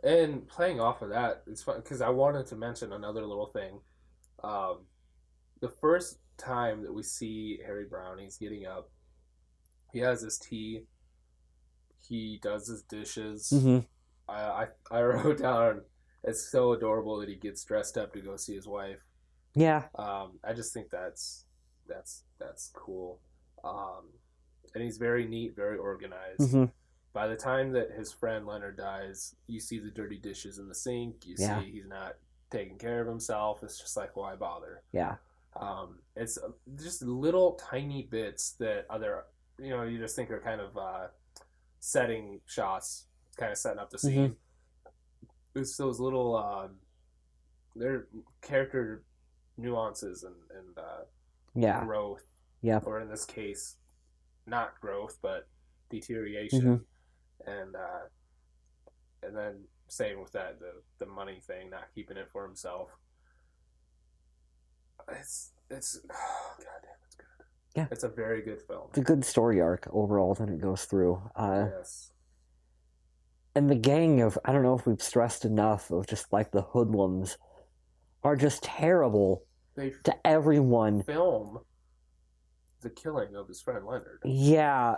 And playing off of that, it's fun because I wanted to mention another little thing. The first time that we see Harry Brown, he's getting up. He has his tea. He does his dishes. Mm-hmm. I wrote down, it's so adorable that he gets dressed up to go see his wife. Yeah. I just think that's cool. And he's very neat, very organized. Mm-hmm. By the time that his friend Leonard dies, you see the dirty dishes in the sink. You see he's not taking care of himself. It's just like, why bother? Yeah. It's just little tiny bits that other, you just think are kind of setting shots, kind of setting up the scene. Mm-hmm. It's those little, they're character nuances and growth. Yeah. Or in this case, not growth, but deterioration. Mm-hmm. And then same with that, the money thing, not keeping it for himself. It's goddamn, it's good. Yeah, it's a very good film. It's a good story arc overall that it goes through. Yes. And the gang of, I don't know if we've stressed enough of just like the hoodlums are just terrible to everyone. Film the killing of his friend Leonard. Yeah,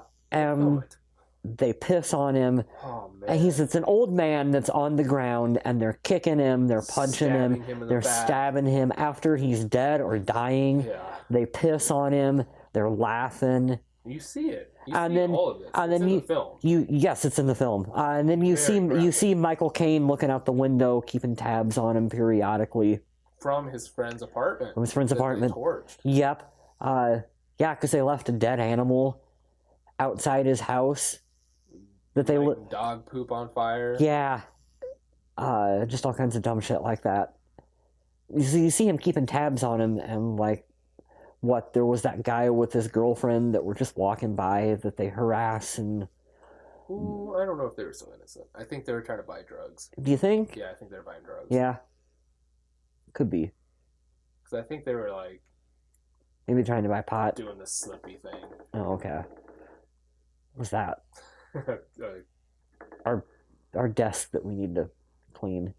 they piss on him. Oh, man. And it's an old man that's on the ground, and they're kicking him, they're punching him, they're stabbing him after he's dead or dying. Yeah. They piss on him, they're laughing. You see it. You see all of it. And it's then in the film. Yes, it's in the film. And then you see Michael Caine looking out the window, keeping tabs on him periodically. From his friend's apartment. From his friend's apartment. Yep. Yeah, because they left a dead animal outside his house. That they dog poop on fire. Yeah. Just all kinds of dumb shit like that. You see him keeping tabs on him, and like, there was that guy with his girlfriend that were just walking by that they harass and... Ooh, I don't know if they were so innocent. I think they were trying to buy drugs. Do you think? Yeah, I think they're buying drugs. Yeah. Could be. Because I think they were like... Maybe trying to buy pot. Doing the slippy thing. Oh, okay. What's that? Our desk that we need to clean.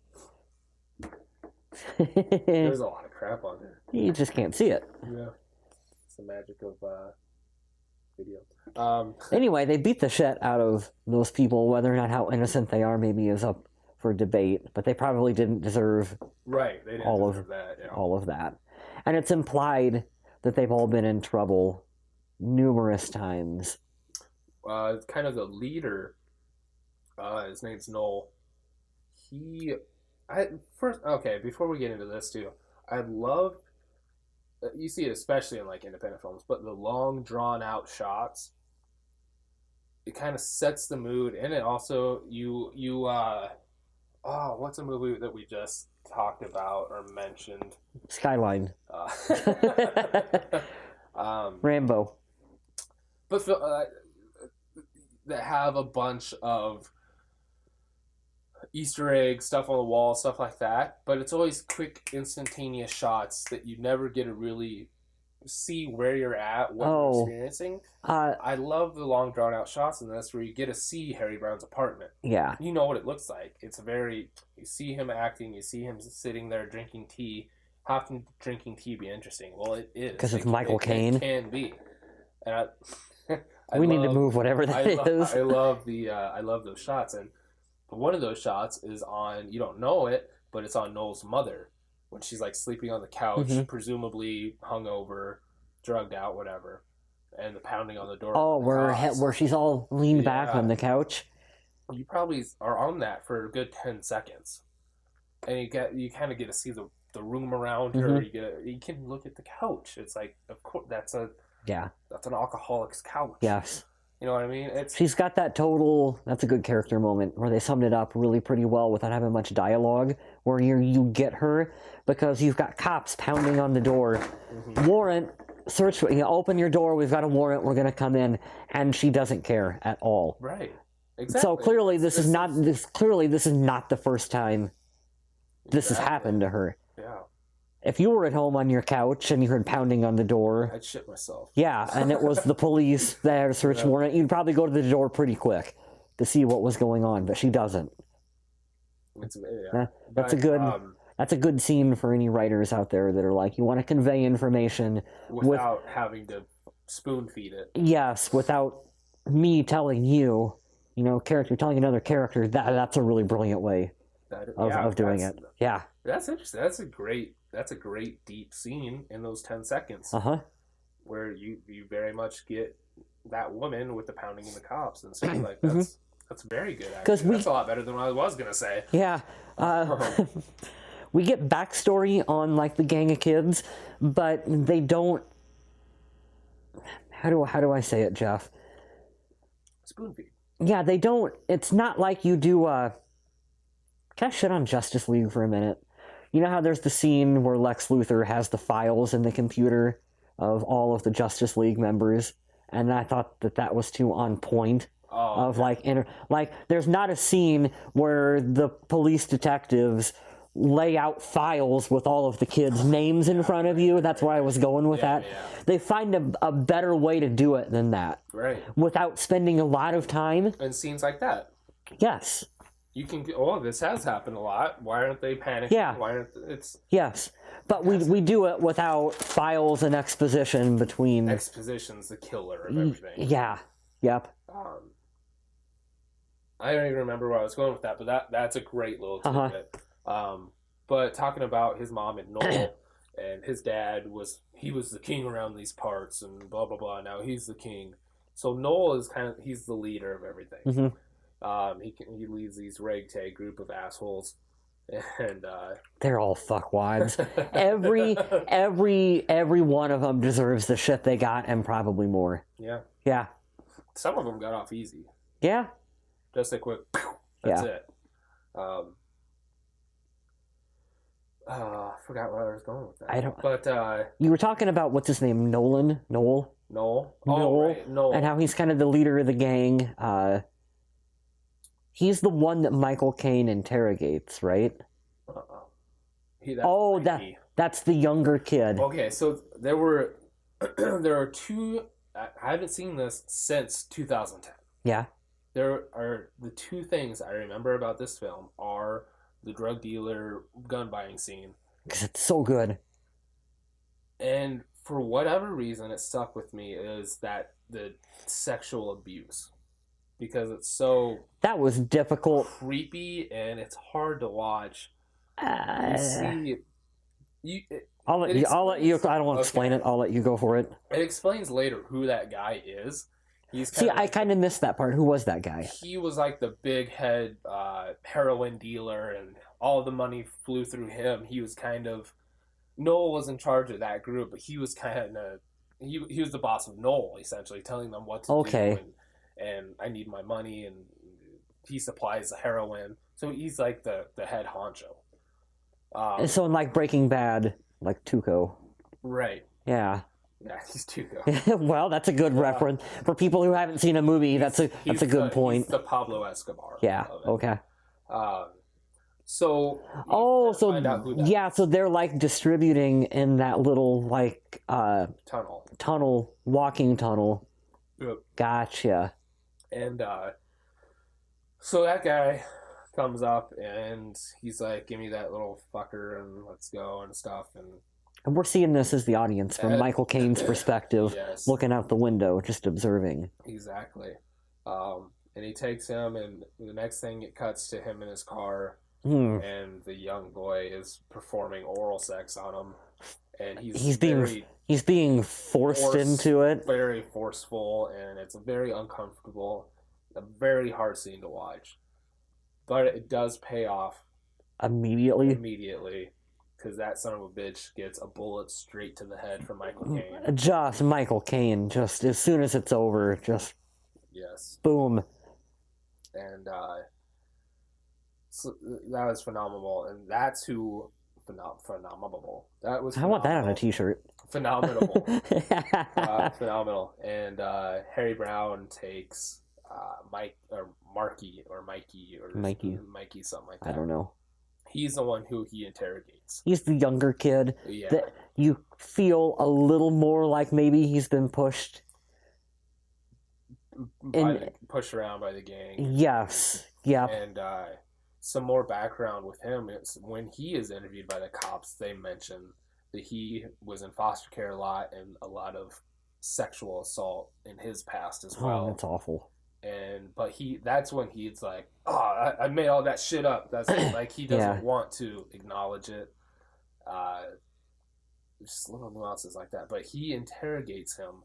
There's a lot of crap on there. You just can't see it. Yeah. It's the magic of video. Anyway, they beat the shit out of those people. Whether or not how innocent they are maybe is up for debate, but they probably didn't deserve they didn't deserve that. Yeah. All of that. And it's implied that they've all been in trouble numerous times. Kind of the leader, his name's Noel. Before we get into this too, I love, you see it especially in like independent films, but the long drawn out shots, it kind of sets the mood, and it also, what's a movie that we just talked about or mentioned? Skyline. Rambo. But that have a bunch of Easter eggs, stuff on the wall, stuff like that. But it's always quick, instantaneous shots that you never get to really see where you're at, what you're experiencing. I love the long, drawn-out shots, and that's where you get to see Harry Brown's apartment. Yeah. You know what it looks like. It's you see him acting, you see him sitting there drinking tea. How can drinking tea be interesting? Well, it is. Because it's Michael Caine. It can be. And we need to move whatever that is. I love those shots, and one of those shots is on, you don't know it, but it's on Noel's mother when she's like sleeping on the couch, presumably hungover, drugged out, whatever, and the pounding on the door. Oh, where she's all leaned back on the couch. You probably are on that for a good 10 seconds, and you kind of get to see the room around her. You can look at the couch. It's like, of course, that's an alcoholic's couch. Yes. You know what I mean? She's got that's a good character moment where they summed it up really pretty well without having much dialogue, where you get her because you've got cops pounding on the door. Warrant, search, open your door, we've got a warrant, we're going to come in, and she doesn't care at all. Right. Exactly. So clearly this is not the first time this has happened to her. Yeah. if you were at home on your couch and you heard pounding on the door, I'd shit myself. Yeah, and it was the police that had a search warrant, you'd probably go to the door pretty quick to see what was going on, but she doesn't. That's a good scene for any writers out there that are like, you want to convey information without having to spoon feed it. Yes, without me telling you, character telling another character. That's a really brilliant way of doing it. Yeah, that's interesting. That's a great deep scene in those 10 seconds. Where you very much get that woman with the pounding and the cops and stuff like that. That's very good, actually. That's a lot better than what I was going to say. Yeah. We get backstory on, like, the gang of kids, but they don't... How do I say it, Jeff? Spoon feed. Yeah, they don't... It's not like you do... Can I shit on Justice League for a minute? You know how there's the scene where Lex Luthor has the files in the computer of all of the Justice League members? And I thought that was too on point. There's not a scene where the police detectives lay out files with all of the kids' names in front of you. That's where I was going with that. Yeah. They find a better way to do it than that. Right. Without spending a lot of time. And scenes like that. Yes. You can, this has happened a lot. Why aren't they panicking? Yeah. Yes. But we do it without files and exposition between... Exposition's the killer of everything. Yeah. Yep. I don't even remember where I was going with that, but that's a great little tidbit. But talking about his mom and Noel, and his dad he was the king around these parts, and blah, blah, blah. Now he's the king. So Noel is he's the leader of everything. He leads these ragtag group of assholes. And they're all fuckwads. every one of them deserves the shit they got and probably more. Yeah. Some of them got off easy. Yeah. Just a quick. That's it. Forgot where I was going with that. I don't. But you were talking about what's his name? Noel. Oh, right. Noel. And how he's kind of the leader of the gang. He's the one that Michael Caine interrogates, right? That's the younger kid. Okay, so there are two. I haven't seen this since 2010. Yeah. There are the two things I remember about this film are the drug dealer gun buying scene. Because it's so good. And for whatever reason, it stuck with me is that the sexual abuse. Because it's so... That was difficult. Creepy, and it's hard to watch. I'll let you. I don't want to explain it. I'll let you go for it. It explains later who that guy is. I kind of missed that part. Who was that guy? He was like the big head heroin dealer, and all the money flew through him. He was Noel was in charge of that group, but he was he was the boss of Noel, essentially, telling them what to do. And I need my money, and he supplies the heroin. So he's like the head honcho. So in like Breaking Bad, like Tuco. Right. Yeah. Yeah, he's Tuco. Well, that's a good reference for people who haven't seen a movie. That's a good point. He's the Pablo Escobar. Yeah. Okay. So they're like distributing in that little like walking tunnel. Yep. Gotcha. And so that guy comes up and he's like, "Give me that little fucker and let's go," and stuff. And we're seeing this as the audience from Michael Caine's perspective, yes. Looking out the window, just observing. Exactly. And he takes him, and the next thing it cuts to him in his car, and the young boy is performing oral sex on him, and he's being forced into it. Very forceful, and it's very uncomfortable, a very hard scene to watch, but it does pay off immediately. Because that son of a bitch gets a bullet straight to the head from Michael Caine. Just Michael Caine, just as soon as it's over, just... Yes. Boom. And so that was phenomenal. And that's who... Phenomenal. That was phenomenal. I want that on a t-shirt. Phenomenal. Phenomenal. And Harry Brown takes Mikey, something like that. I don't know. he's the one who he interrogates. He's the younger kid Yeah. that you feel a little more like maybe he's been pushed pushed around by the gang. Yes. Yeah. And some more background with him is when he is interviewed by the cops, they mention that he was in foster care a lot and a lot of sexual assault in his past as well. Oh, that's awful. But that's when he's like, oh, I made all that shit up. That's like, he doesn't want to acknowledge it. Just little nuances like that. But he interrogates him.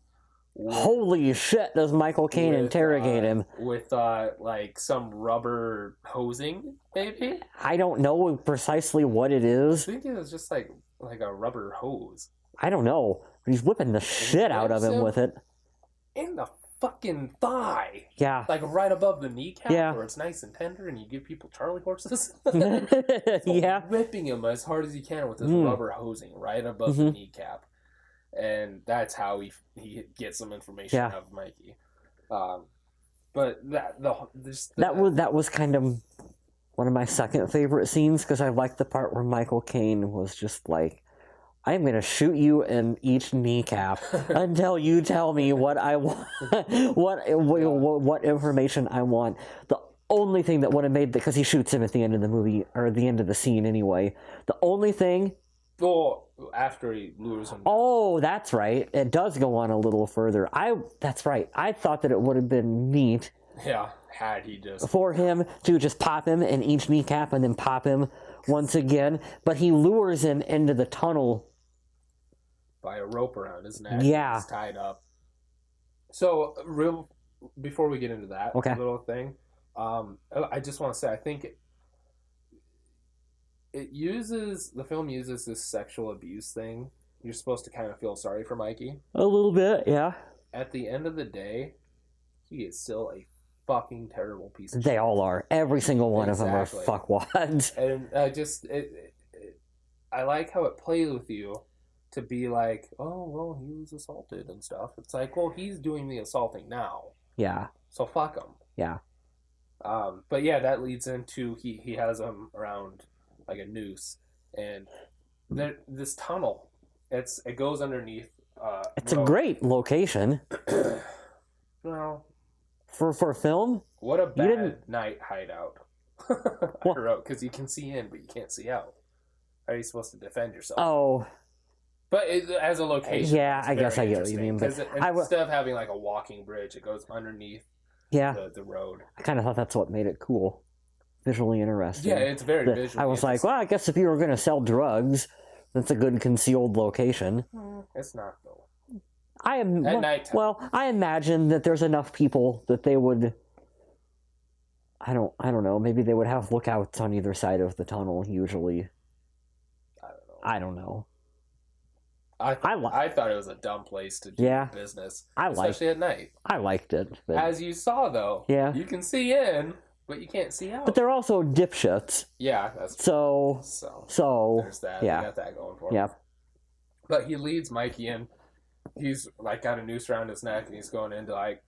Holy shit, does Michael Caine interrogate him? With, like, some rubber hosing, maybe? I don't know precisely what it is. I think it was just, like a rubber hose. I don't know. But he's whipping the shit out of him with it. In the fucking thigh. Yeah. Like, right above the kneecap, where it's nice and tender, and you give people Charlie horses. Yeah. Whipping him as hard as he can with this rubber hosing right above the kneecap. And that's how he gets some information out of Mikey. But that was kind of one of my second favorite scenes, because I liked the part where Michael Caine was just like, I'm going to shoot you in each kneecap until you tell me what I want, what information I want. The only thing that would have made, because he shoots him at the end of the movie, or the end of the scene anyway, the only thing... Well, after he lures him. Oh, that's right. It does go on a little further. That's right. I thought that it would have been neat. Yeah, had he just... For him to just pop him in each kneecap and then pop him once again. But he lures him into the tunnel. By a rope around his neck. Yeah. He's tied up. So, before we get into that little thing, I just want to say, I think the film uses this sexual abuse thing. You're supposed to kind of feel sorry for Mikey. A little bit, yeah. At the end of the day, he is still a fucking terrible piece of shit. They all are. Every single one of them are fuckwads. And I like how it plays with you to be like, oh, well, he was assaulted and stuff. It's like, well, he's doing the assaulting now. Yeah. So fuck him. Yeah. But yeah, that leads into he has him around like a noose, and this tunnel, it goes underneath. It's a great location. Well, for film. What a bad night hideout. I wrote, because you can see in, but you can't see out. How are you supposed to defend yourself? Oh. But as a location, yeah, I guess I get what you mean. But instead of having like a walking bridge, it goes underneath the road. I kind of thought that's what made it cool, visually interesting. Yeah, it's very visual. I was like, well, I guess if you were going to sell drugs, that's a good concealed location. It's not though. I imagine that there's enough people that they would. I don't know. Maybe they would have lookouts on either side of the tunnel. Usually, I don't know. I thought it was a dumb place to do business, especially at night. I liked it. But... As you saw, though, you can see in, but you can't see out. But they're also dipshits. Yeah, that's true. So there's that. Yeah. You got that going for him. Yeah. But he leads Mikey in. He's like got a noose around his neck, and he's going into like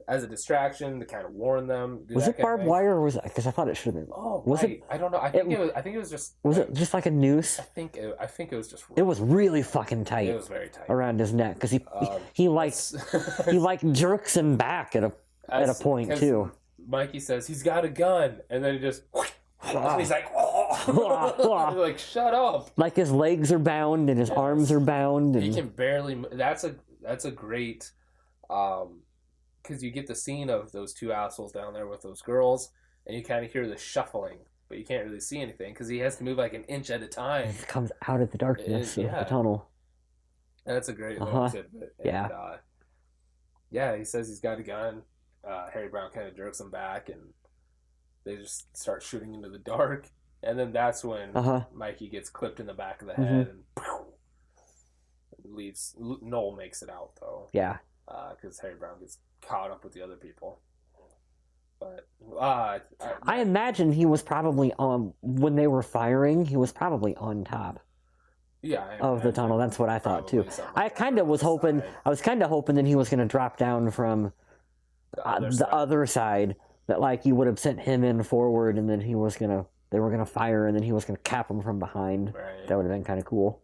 as a distraction to kind of warn them. Was it barbed wire, or was it? Because I thought it should have been. Oh, was it? I don't know. I think it was just. Was it just like a noose? I think it was just. It was really fucking tight. It was very tight around his neck, because he like jerks him back at a point too. Mikey says he's got a gun, and then he just. And he's like, oh, like shut up! Like his legs are bound and his arms are bound. And... He can barely. That's a great. Because you get the scene of those two assholes down there with those girls, and you kind of hear the shuffling, but you can't really see anything because he has to move like an inch at a time. He comes out of the darkness of the tunnel. That's a great little tidbit. And, yeah, he says he's got a gun. Harry Brown kind of jerks him back, and they just start shooting into the dark. And then that's when Mikey gets clipped in the back of the head and leaves. Noel makes it out, though. Yeah. Because Harry Brown gets caught up with the other people. But I imagine he was probably on, when they were firing, he was probably on top. Of the tunnel. That's what I thought too. I kind of was hoping. I was kind of hoping that he was going to drop down from the other side. That like you would have sent him in forward, and then he was going to they were gonna fire, and then he was gonna cap him from behind. Right. That would have been kind of cool.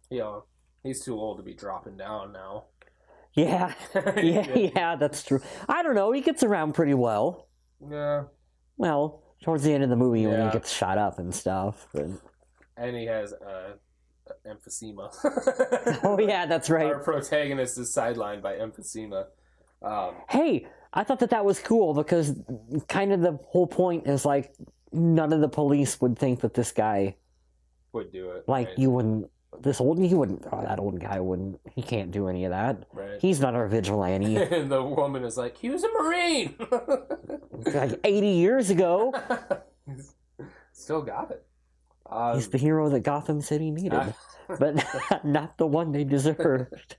Yeah, he's too old to be dropping down now. Yeah, yeah, that's true. I don't know. He gets around pretty well. Yeah. Well, towards the end of the movie when he Yeah. gets shot up and stuff. But... And he has emphysema. Oh yeah, that's right. Our protagonist is sidelined by emphysema. Hey, I thought that was cool because kind of the whole point is like none of the police would think that this guy would do it. Like right? you wouldn't. This old he wouldn't. Oh, that old guy wouldn't. He can't do any of that. Right. He's not our vigilante. And the woman is like, he was a Marine. Like 80 years ago. Still got it. He's the hero that Gotham City needed, but not the one they deserved.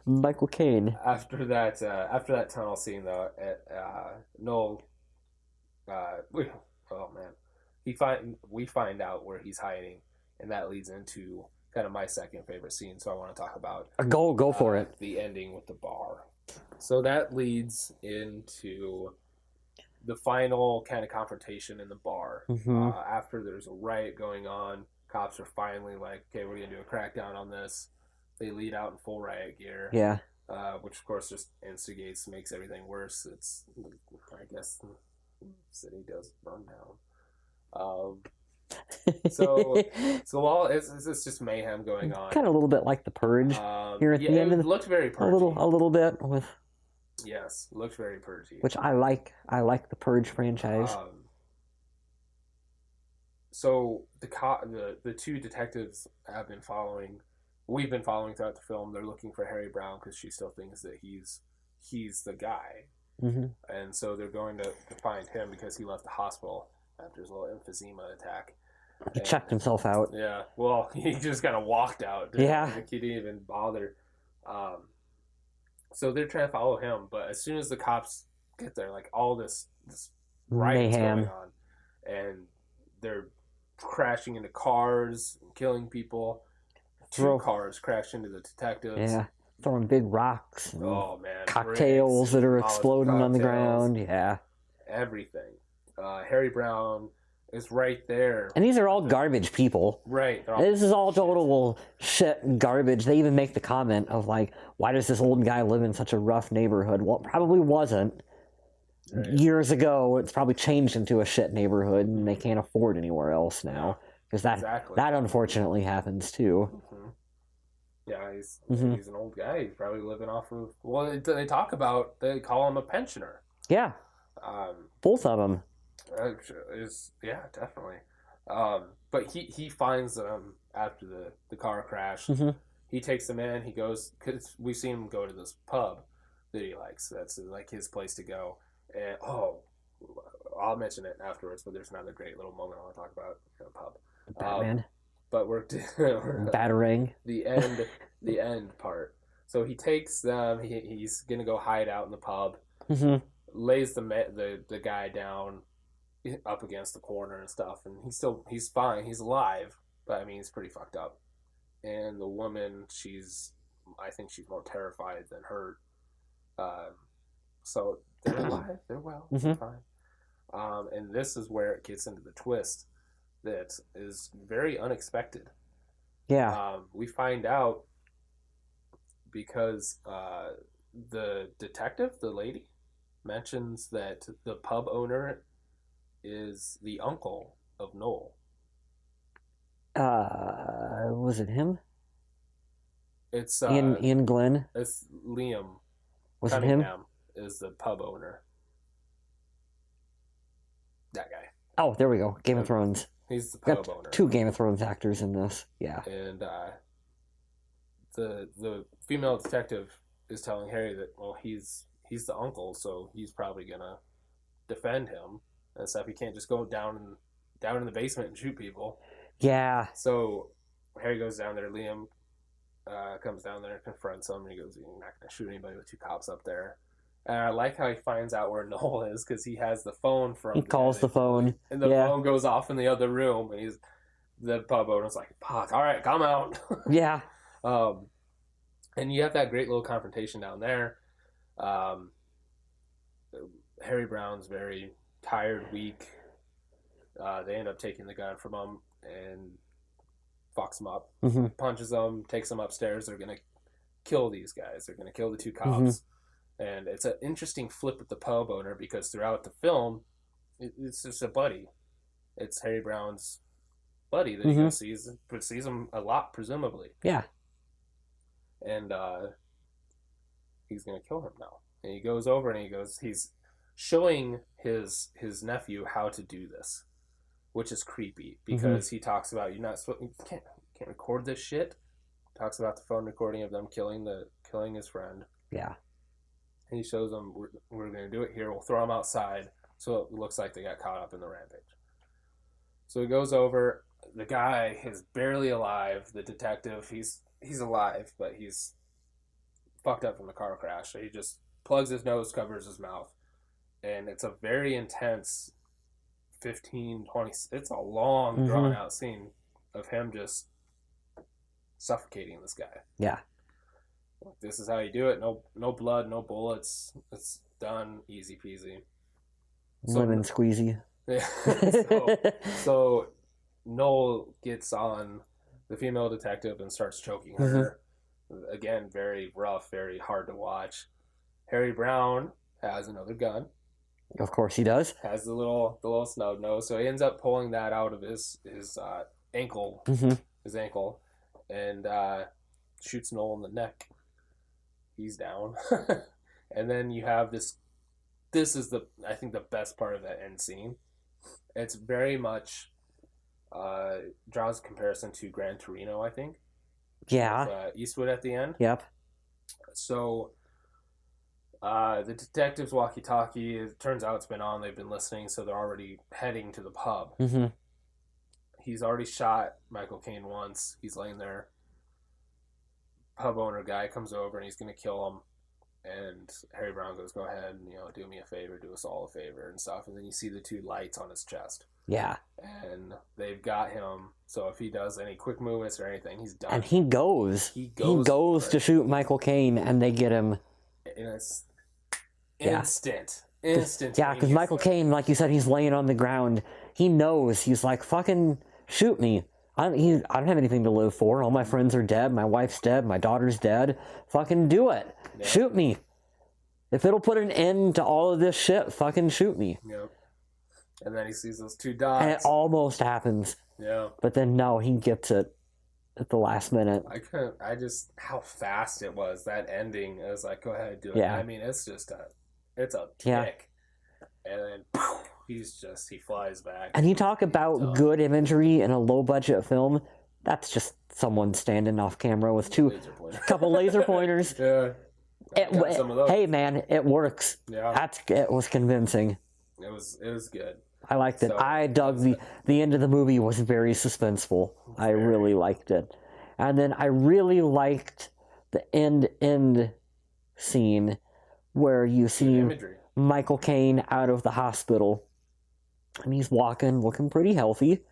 Michael Caine. After that tunnel scene, though, Noel, oh man, we find out where he's hiding, and that leads into kind of my second favorite scene. So I want to talk about go for it. The ending with the bar. So that leads into the final kind of confrontation in the bar. Mm-hmm. After there's a riot going on, cops are finally like, okay, we're going to do a crackdown on this. They lead out in full riot gear. Yeah. Which, of course, just makes everything worse. It's, I guess, the city does burn down. So all it's just mayhem going on. Kind of a little bit like The Purge. Here at the end, it looked very purgy. A little bit with. Yes, looked very purgy. Which I like. I like the Purge franchise. So the two detectives have been following. We've been following throughout the film. They're looking for Harry Brown because she still thinks that he's the guy. Mm-hmm. And so they're going to find him because he left the hospital after his little emphysema attack. He checked himself out. Yeah. Well, he just kind of walked out. Yeah. He didn't even bother. So they're trying to follow him, but as soon as the cops get there, like all this riot's going on, and they're crashing into cars and killing people. Two cars crash into the detectives. Yeah, throwing big rocks. Oh man, cocktails that are exploding on the ground. Yeah, everything. Harry Brown is right there, and these are all garbage people. Right. This is all total shit garbage. They even make the comment of like, why does this old guy live in such a rough neighborhood? Well, it probably wasn't. Right. Years ago, it's probably changed into a shit neighborhood, and they can't afford anywhere else now because that unfortunately happens too. Mm-hmm. Yeah, he's an old guy. He's probably living off of. Well, they call him a pensioner. Yeah. Both of them. Yeah, definitely. But he finds them after the car crash. Mm-hmm. He takes them in. He goes because we've seen him go to this pub that he likes. That's like his place to go. And I'll mention it afterwards. But there's another great little moment I want to talk about in a pub. Batman. But we're Batarang. The end part. So he takes them. He's gonna go hide out in the pub. Mm-hmm. Lays the guy down up against the corner and stuff, and he's fine. He's alive, but I mean he's pretty fucked up. And the woman, I think she's more terrified than hurt. So they're alive. They're well. Mm-hmm. They're fine. And this is where it gets into the twist that is very unexpected. Yeah. We find out because the detective, the lady, mentions that the pub owner is the uncle of Noel. Was it him? It's Ian Glenn. It's Liam. Was Cunningham it him? is the pub owner. That guy. Oh, there we go. Game of Thrones. He's the pub owner. Two Game of Thrones actors in this. Yeah. And the female detective is telling Harry that he's the uncle, so he's probably gonna defend him and stuff. He can't just go down in the basement and shoot people. Yeah. So Harry goes down there. Liam comes down there and confronts him, and he goes, "You're not gonna shoot anybody with two cops up there." And I like how he finds out where Noel is because he has the phone from. He calls the phone, and the phone goes off in the other room, and the pub owner's like, "Fuck! All right, come out." Yeah. And you have that great little confrontation down there. Harry Brown's very tired, weak. They end up taking the gun from him and fucks him up, punches them, takes them upstairs. They're going to kill these guys. They're going to kill the 2 cops. And it's an interesting flip with the pub owner because throughout the film, it's just a buddy. It's Harry Brown's buddy that he sees him a lot, presumably. Yeah. And he's going to kill him now. And he goes over and he's showing his nephew how to do this, which is creepy because he talks about you can't record this shit. Talks about the phone recording of them killing his friend. Yeah. And he shows them we're going to do it here. We'll throw them outside so it looks like they got caught up in the rampage. So he goes over. The guy is barely alive. The detective, he's alive, but he's fucked up from the car crash. So he just plugs his nose, covers his mouth. And it's a very intense 15, 20... It's a long, drawn-out scene of him just suffocating this guy. Yeah. This is how you do it. No blood, no bullets. It's done. Easy peasy. Lemon squeezy. Yeah. so Noel gets on the female detective and starts choking her. Again, very rough, very hard to watch. Harry Brown has another gun. Of course he does. Has the little snub nose, so he ends up pulling that out of his ankle, his ankle, and shoots Noel in the neck. He's down, and then you have this. This is I think the best part of that end scene. It's very much draws a comparison to Gran Torino, I think. Yeah. With, Eastwood at the end. Yep. So the detective's walkie-talkie, it turns out it's been on. They've been listening, so they're already heading to the pub. He's already shot Michael Caine once. He's laying there. Pub owner guy comes over and he's going to kill him. And Harry Brown goes, go ahead and, do me a favor, do us all a favor and stuff. And then you see the 2 lights on his chest. Yeah. And they've got him. So if he does any quick movements or anything, he's done. And he goes to shoot Michael Caine and they get him. And it's instant. Yeah, because Michael Caine, like you said, he's laying on the ground. He knows. He's like, fucking shoot me. I don't have anything to live for. All my friends are dead. My wife's dead. My daughter's dead. Fucking do it. Yeah. Shoot me. If it'll put an end to all of this shit, fucking shoot me. Yep. And then he sees those 2 dots. And it almost happens. Yeah. But then, no, he gets it at the last minute. How fast it was, that ending. I was like, go ahead, do it. Yeah. I mean, it's a kick. And then, poof, he flies back. And you talk about good imagery in a low-budget film. That's just someone standing off camera with a couple laser pointers. Yeah. Hey, man, it works. Yeah. It was convincing. It was good. I liked it. I dug the end of the movie was very suspenseful. I really liked it. And then I really liked the end scene where you see Michael Caine out of the hospital. And he's looking pretty healthy.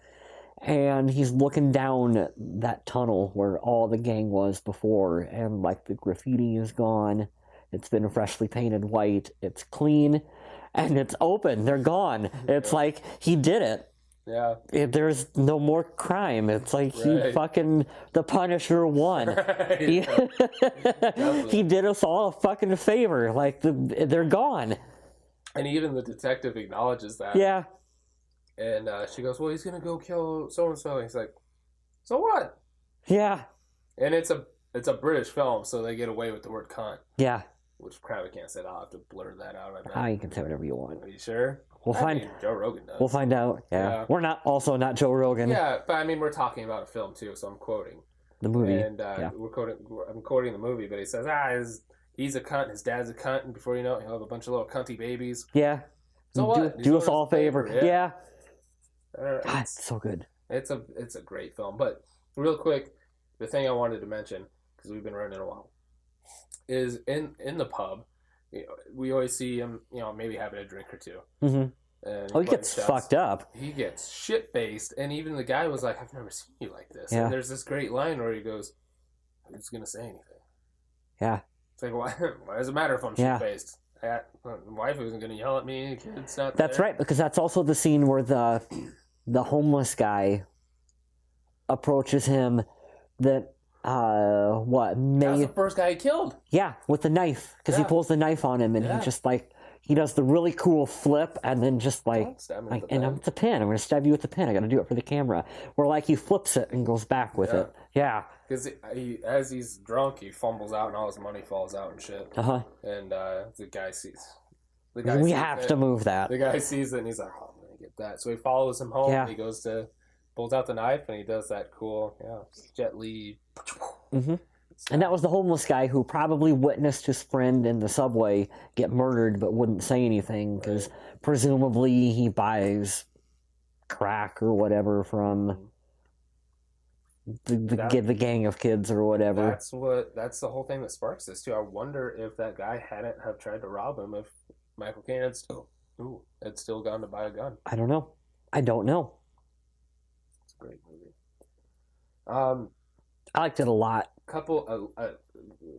And he's looking down that tunnel where all the gang was before. And, the graffiti is gone. It's been freshly painted white. It's clean. And it's open. They're gone. It's like, he did it. Yeah. There's no more crime. It's like he fucking... The Punisher won. Right. He did us all a fucking favor. They're gone. And even the detective acknowledges that. Yeah. And she goes, well, he's going to go kill so-and-so. He's like, so what? Yeah. And it's a British film, so they get away with the word cunt. Yeah. Which probably can't say. I'll have to blur that out. You can say whatever you want. Are you sure? Joe Rogan does. We'll find out. Yeah. We're not Joe Rogan. Yeah, but we're talking about a film too, so I'm quoting the movie. And I'm quoting the movie, but he says, he's a cunt, his dad's a cunt, and before you know it, he'll have a bunch of little cunty babies. Yeah. So what? Do us all a favor. Yeah. God, it's so good. It's a great film. But real quick, the thing I wanted to mention, because we've been running a while, is in the pub, we always see him, maybe having a drink or 2. And he gets fucked up. He gets shit-faced, and even the guy was like, I've never seen you like this. Yeah. And there's this great line where he goes, who's going to say anything? Yeah. It's like, why does it matter if I'm shit-faced? My wife isn't going to yell at me, kid's not That's there. right, because that's also the scene where the homeless guy approaches him that That was the first guy he killed. Yeah, with the knife, because he pulls the knife on him, and he just like he does the really cool flip, and then just like it's a pin. I'm gonna stab you with the pin. I gotta do it for the camera. Where like he flips it and goes back with it. Yeah. Because as he's drunk, he fumbles out, and all his money falls out and shit. And the guy sees. We have to move that. The guy sees it, and he's like, "Oh, I'm gonna get that." So he follows him home. And he goes to pulls out the knife, and he does that cool, Jet Li. And that was the homeless guy who probably witnessed his friend in the subway get murdered, but wouldn't say anything because presumably he buys crack or whatever from the gang of kids or whatever. That's the whole thing that sparks this too. I wonder if that guy hadn't have tried to rob him, if Michael Caine had still gone to buy a gun. I don't know. It's a great movie. I liked it a lot. Couple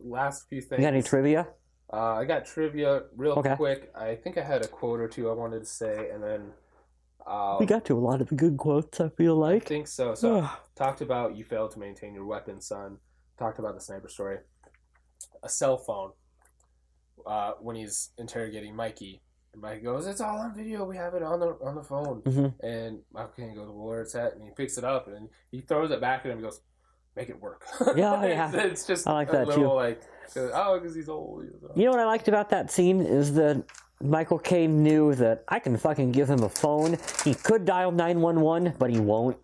last few things. You got any trivia? I got trivia real quick. I think I had a quote or two I wanted to say, and then we got to a lot of the good quotes, I feel like. I think so. So talked about you failed to maintain your weapon, son. Talked about the sniper story. A cell phone. When he's interrogating Mikey, and Mikey goes, "It's all on video. We have it on the phone." And Michael Caine goes, "Well, where it's at?" And he picks it up and he throws it back at him and goes, "Make it work." It's just I like that little, too. Like, because he's old. You know what I liked about that scene is that Michael Caine knew that I can fucking give him a phone. He could dial 911, but he won't,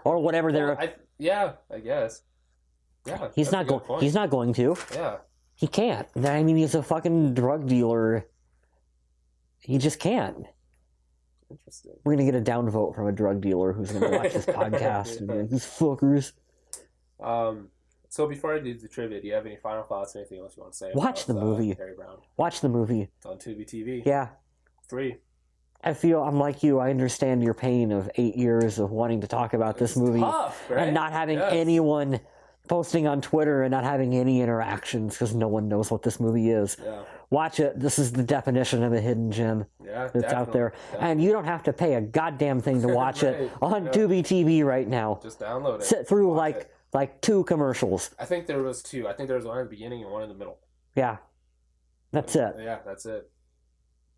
or whatever. I guess. Yeah, he's not going. He's not going to. Yeah, he can't. I mean, he's a fucking drug dealer. He just can't. Interesting. We're gonna get a downvote from a drug dealer who's gonna watch this podcast and be like, "These fuckers." So before I do the trivia, do you have any final thoughts? Anything else you want to say? Watch the movie. Harry Brown. Watch the movie. It's on Tubi TV. Yeah. 3. I'm like you. I understand your pain of 8 years of wanting to talk about this movie tough, right? and not having anyone posting on Twitter and not having any interactions because no one knows what this movie is. Yeah. Watch it. This is the definition of a hidden gem that's out there. Definitely. And you don't have to pay a goddamn thing to watch it on Tubi TV right now. Just download it. Sit through like 2 commercials. I think there was 2. I think there was one at the beginning and one in the middle. Yeah. That's it. Yeah, that's it.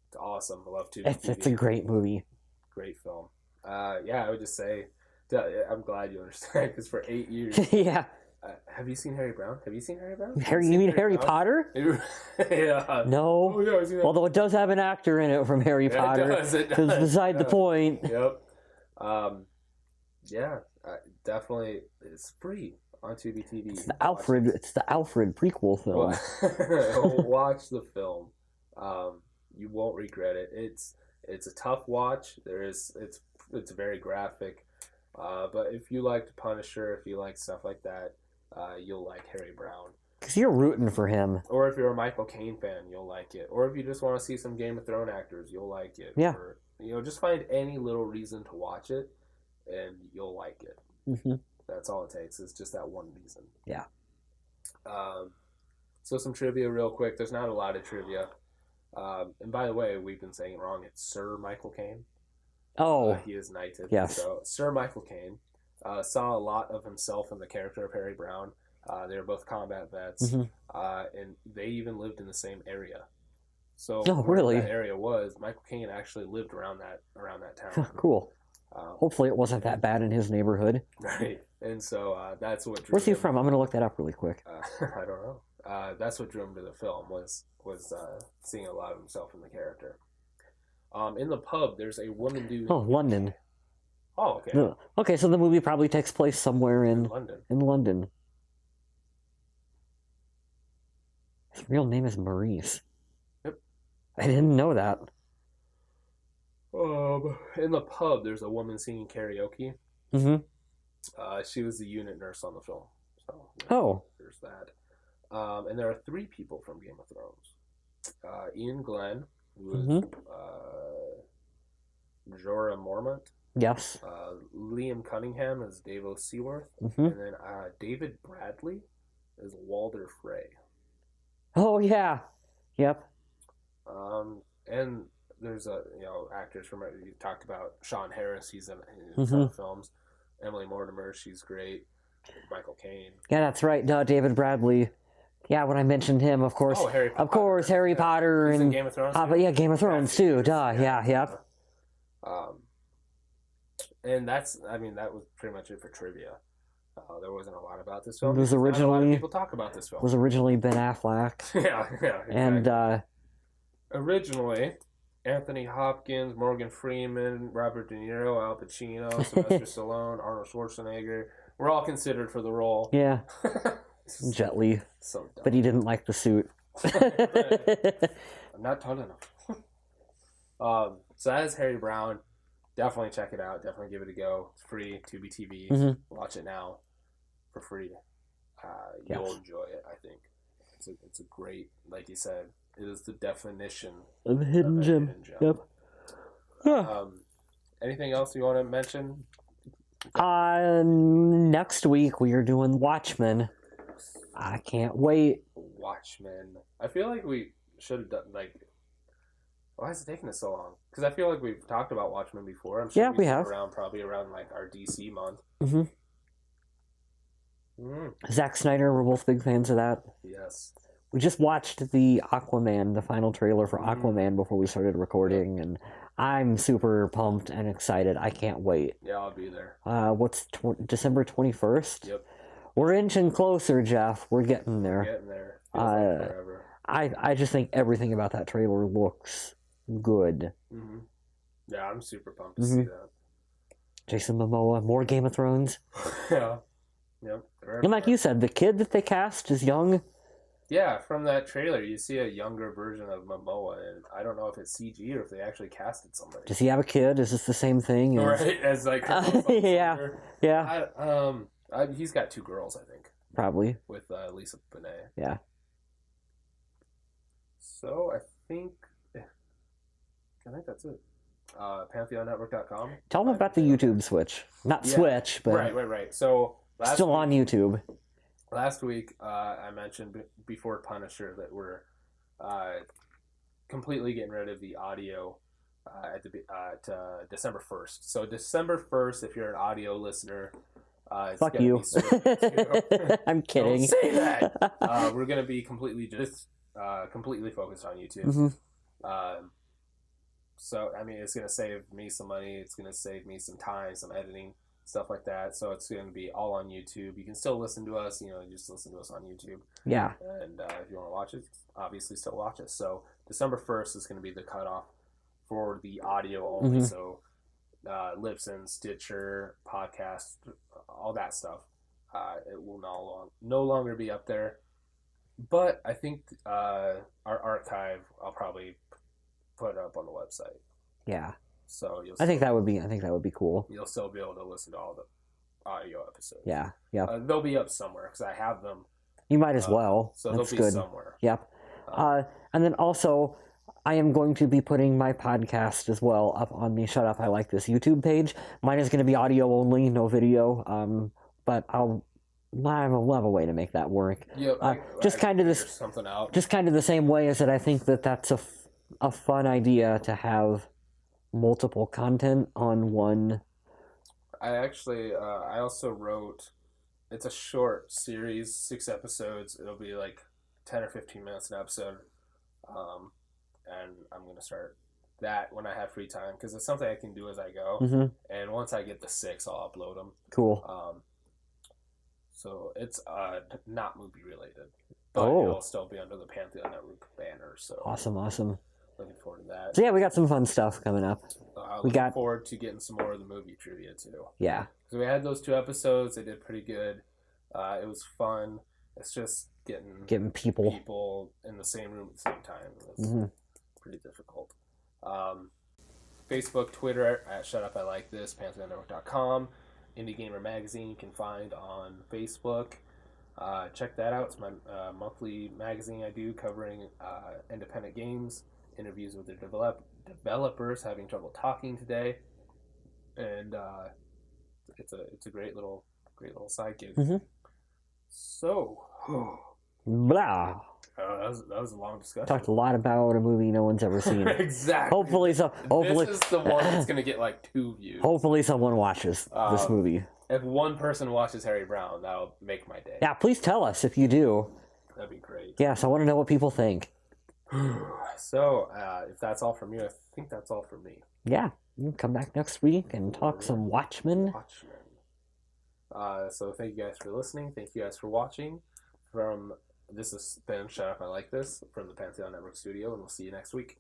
It's awesome. I love Tubi TV. It's a great movie. Great film. I would just say, I'm glad you understand, because for 8 years... Yeah. Have you seen Harry Brown? Have you seen Harry Brown? You mean Harry Potter? Yeah. No. Oh, yeah, I've seen that. Although it does have an actor in it from Harry Potter. It does. It's beside the point. Yep. Definitely. It's free on Tubi TV. It's the Alfred prequel film. Watch the film. You won't regret it. It's a tough watch. It's very graphic. But if you liked Punisher, if you like stuff like that, you'll like Harry Brown. Because you're rooting for him. Or if you're a Michael Caine fan, you'll like it. Or if you just want to see some Game of Thrones actors, you'll like it. Yeah. Or, just find any little reason to watch it, and you'll like it. Mm-hmm. That's all it takes. It's just that one reason. Yeah. So some trivia real quick. There's not a lot of trivia. And by the way, we've been saying it wrong. It's Sir Michael Caine. Oh. He is knighted. Yes. So Sir Michael Caine saw a lot of himself in the character of Harry Brown. They were both combat vets. Mm-hmm. And they even lived in the same area. So really? Where that area was, Michael Caine actually lived around that town. Cool. Hopefully it wasn't that bad in his neighborhood. Right. And so that's what drew Where's he from? I'm going to look that up really quick. I don't know. That's what drew him to the film was seeing a lot of himself in the character. In the pub, there's a woman doing... Oh, London. Oh, okay. Okay, so the movie probably takes place somewhere in London. His real name is Maurice. Yep. I didn't know that. In the pub, there's a woman singing karaoke. Mm-hmm. She was the unit nurse on the film. So, there's that. And there are 3 people from Game of Thrones. Ian Glenn, who is Jorah Mormont. Yes. Liam Cunningham is Davos Seaworth. Mm-hmm. And then David Bradley is Walder Frey. Oh, yeah. Yep. And there's actors from it. You talked about Sean Harris. He's in a ton of films. Emily Mortimer, she's great. Michael Caine. Yeah, that's right. David Bradley. Yeah, when I mentioned him, of course. Oh, Harry Potter. Of course, Harry Potter. He's and in Game of Thrones. Yeah, Game of Thrones too. Duh. Yeah. And that was pretty much it for trivia. There wasn't a lot about this film. It was originally, not a lot of people talk about this film. Was originally Ben Affleck. Yeah, exactly. And originally, Anthony Hopkins, Morgan Freeman, Robert De Niro, Al Pacino, Sylvester Stallone, Arnold Schwarzenegger were all considered for the role. Yeah. Jet Li. So dumb. But he didn't like the suit. I'm not tall enough. So that is Harry Brown. Definitely check it out. Definitely give it a go. It's free. Tubi TV. Watch it now for free. You'll enjoy it, I think. It's a great, like you said, it is the definition of a hidden gem. Yep. Anything else you want to mention? Next week we are doing Watchmen. I can't wait. Watchmen. I feel like we should have done, like, why is it taking us so long? Because I feel like we've talked about Watchmen before. I'm sure we have. Probably around like our DC month. Zack Snyder, we're both big fans of that. Yes. We just watched the final trailer for Aquaman before we started recording, and I'm super pumped and excited. I can't wait. Yeah, I'll be there. What's December 21st? Yep. We're inching closer, Jeff. We're getting there. We're getting there. Feels like forever. I just think everything about that trailer looks good. Yeah, I'm super pumped to see that. Jason Momoa, more Game of Thrones. Yeah. Yep. And like you said, the kid that they cast is young. Yeah, from that trailer, you see a younger version of Momoa, and I don't know if it's CG or if they actually casted somebody. Does he have a kid? Is this the same thing? Right, as like yeah. He's got 2 girls, I think. Probably with Lisa Bonet. Yeah. So I think that's it. PantheonNetwork.com. Tell them about the YouTube switch. Not switch, but right. So still on YouTube. Last week, I mentioned before Punisher that we're completely getting rid of the audio at December 1st. So December 1st, if you're an audio listener, fuck you. I'm kidding. Don't say that. We're gonna be completely focused on YouTube. So I mean, it's gonna save me some money. It's gonna save me some time, some editing, stuff like that. So it's going to be all on YouTube. You can still listen to us, just listen to us on YouTube. Yeah. And if you want to watch it, obviously still watch it. So December 1st is going to be the cutoff for the audio only. So Libsyn, Stitcher, podcast, all that stuff. It will no longer be up there. But I think our archive, I'll probably put up on the website. Yeah. So I think that would be cool. You'll still be able to listen to all the audio episodes. Yeah. They'll be up somewhere because I have them. You might as well. So that's they'll be good. Somewhere. Yep. And then also, I am going to be putting my podcast as well up on the Shut Up I Like This YouTube page. Mine is going to be audio only, no video. But I'll have a way to make that work. Yep. Just kind of the same way as that. I think that's a fun idea to have multiple content on one. I also wrote, it's a short series, 6 episodes. It'll be like 10 or 15 minutes an episode. And I'm going to start that when I have free time because it's something I can do as I go. And once I get the 6, I'll upload them. Cool. So it's not movie related, but it'll still be under the Pantheon Network banner. So awesome. Looking forward to that. So yeah, we got some fun stuff coming up. Looking forward to getting some more of the movie trivia too. Yeah. So we had those 2 episodes. They did pretty good. It was fun. It's just getting people in the same room at the same time. It's pretty difficult. Facebook, Twitter at Shut Up I Like This, PantheonNetwork.com. Indie Gamer Magazine you can find on Facebook. Check that out. It's my monthly magazine I do covering independent games. Interviews with their developers having trouble talking today, and it's a great little side gig. So, blah. That was a long discussion. Talked a lot about a movie no one's ever seen. Exactly. Hopefully, this is the one that's gonna get like 2 views. Hopefully, someone watches this movie. If one person watches Harry Brown, that'll make my day. Yeah, please tell us if you do. That'd be great. Yes, I want to know what people think. So, if that's all from you, I think that's all from me. Yeah, you can come back next week and talk some Watchmen. So thank you guys for listening. Thank you guys for watching. This has been Shut Up, I Like This from the Pantheon Network Studio, and we'll see you next week.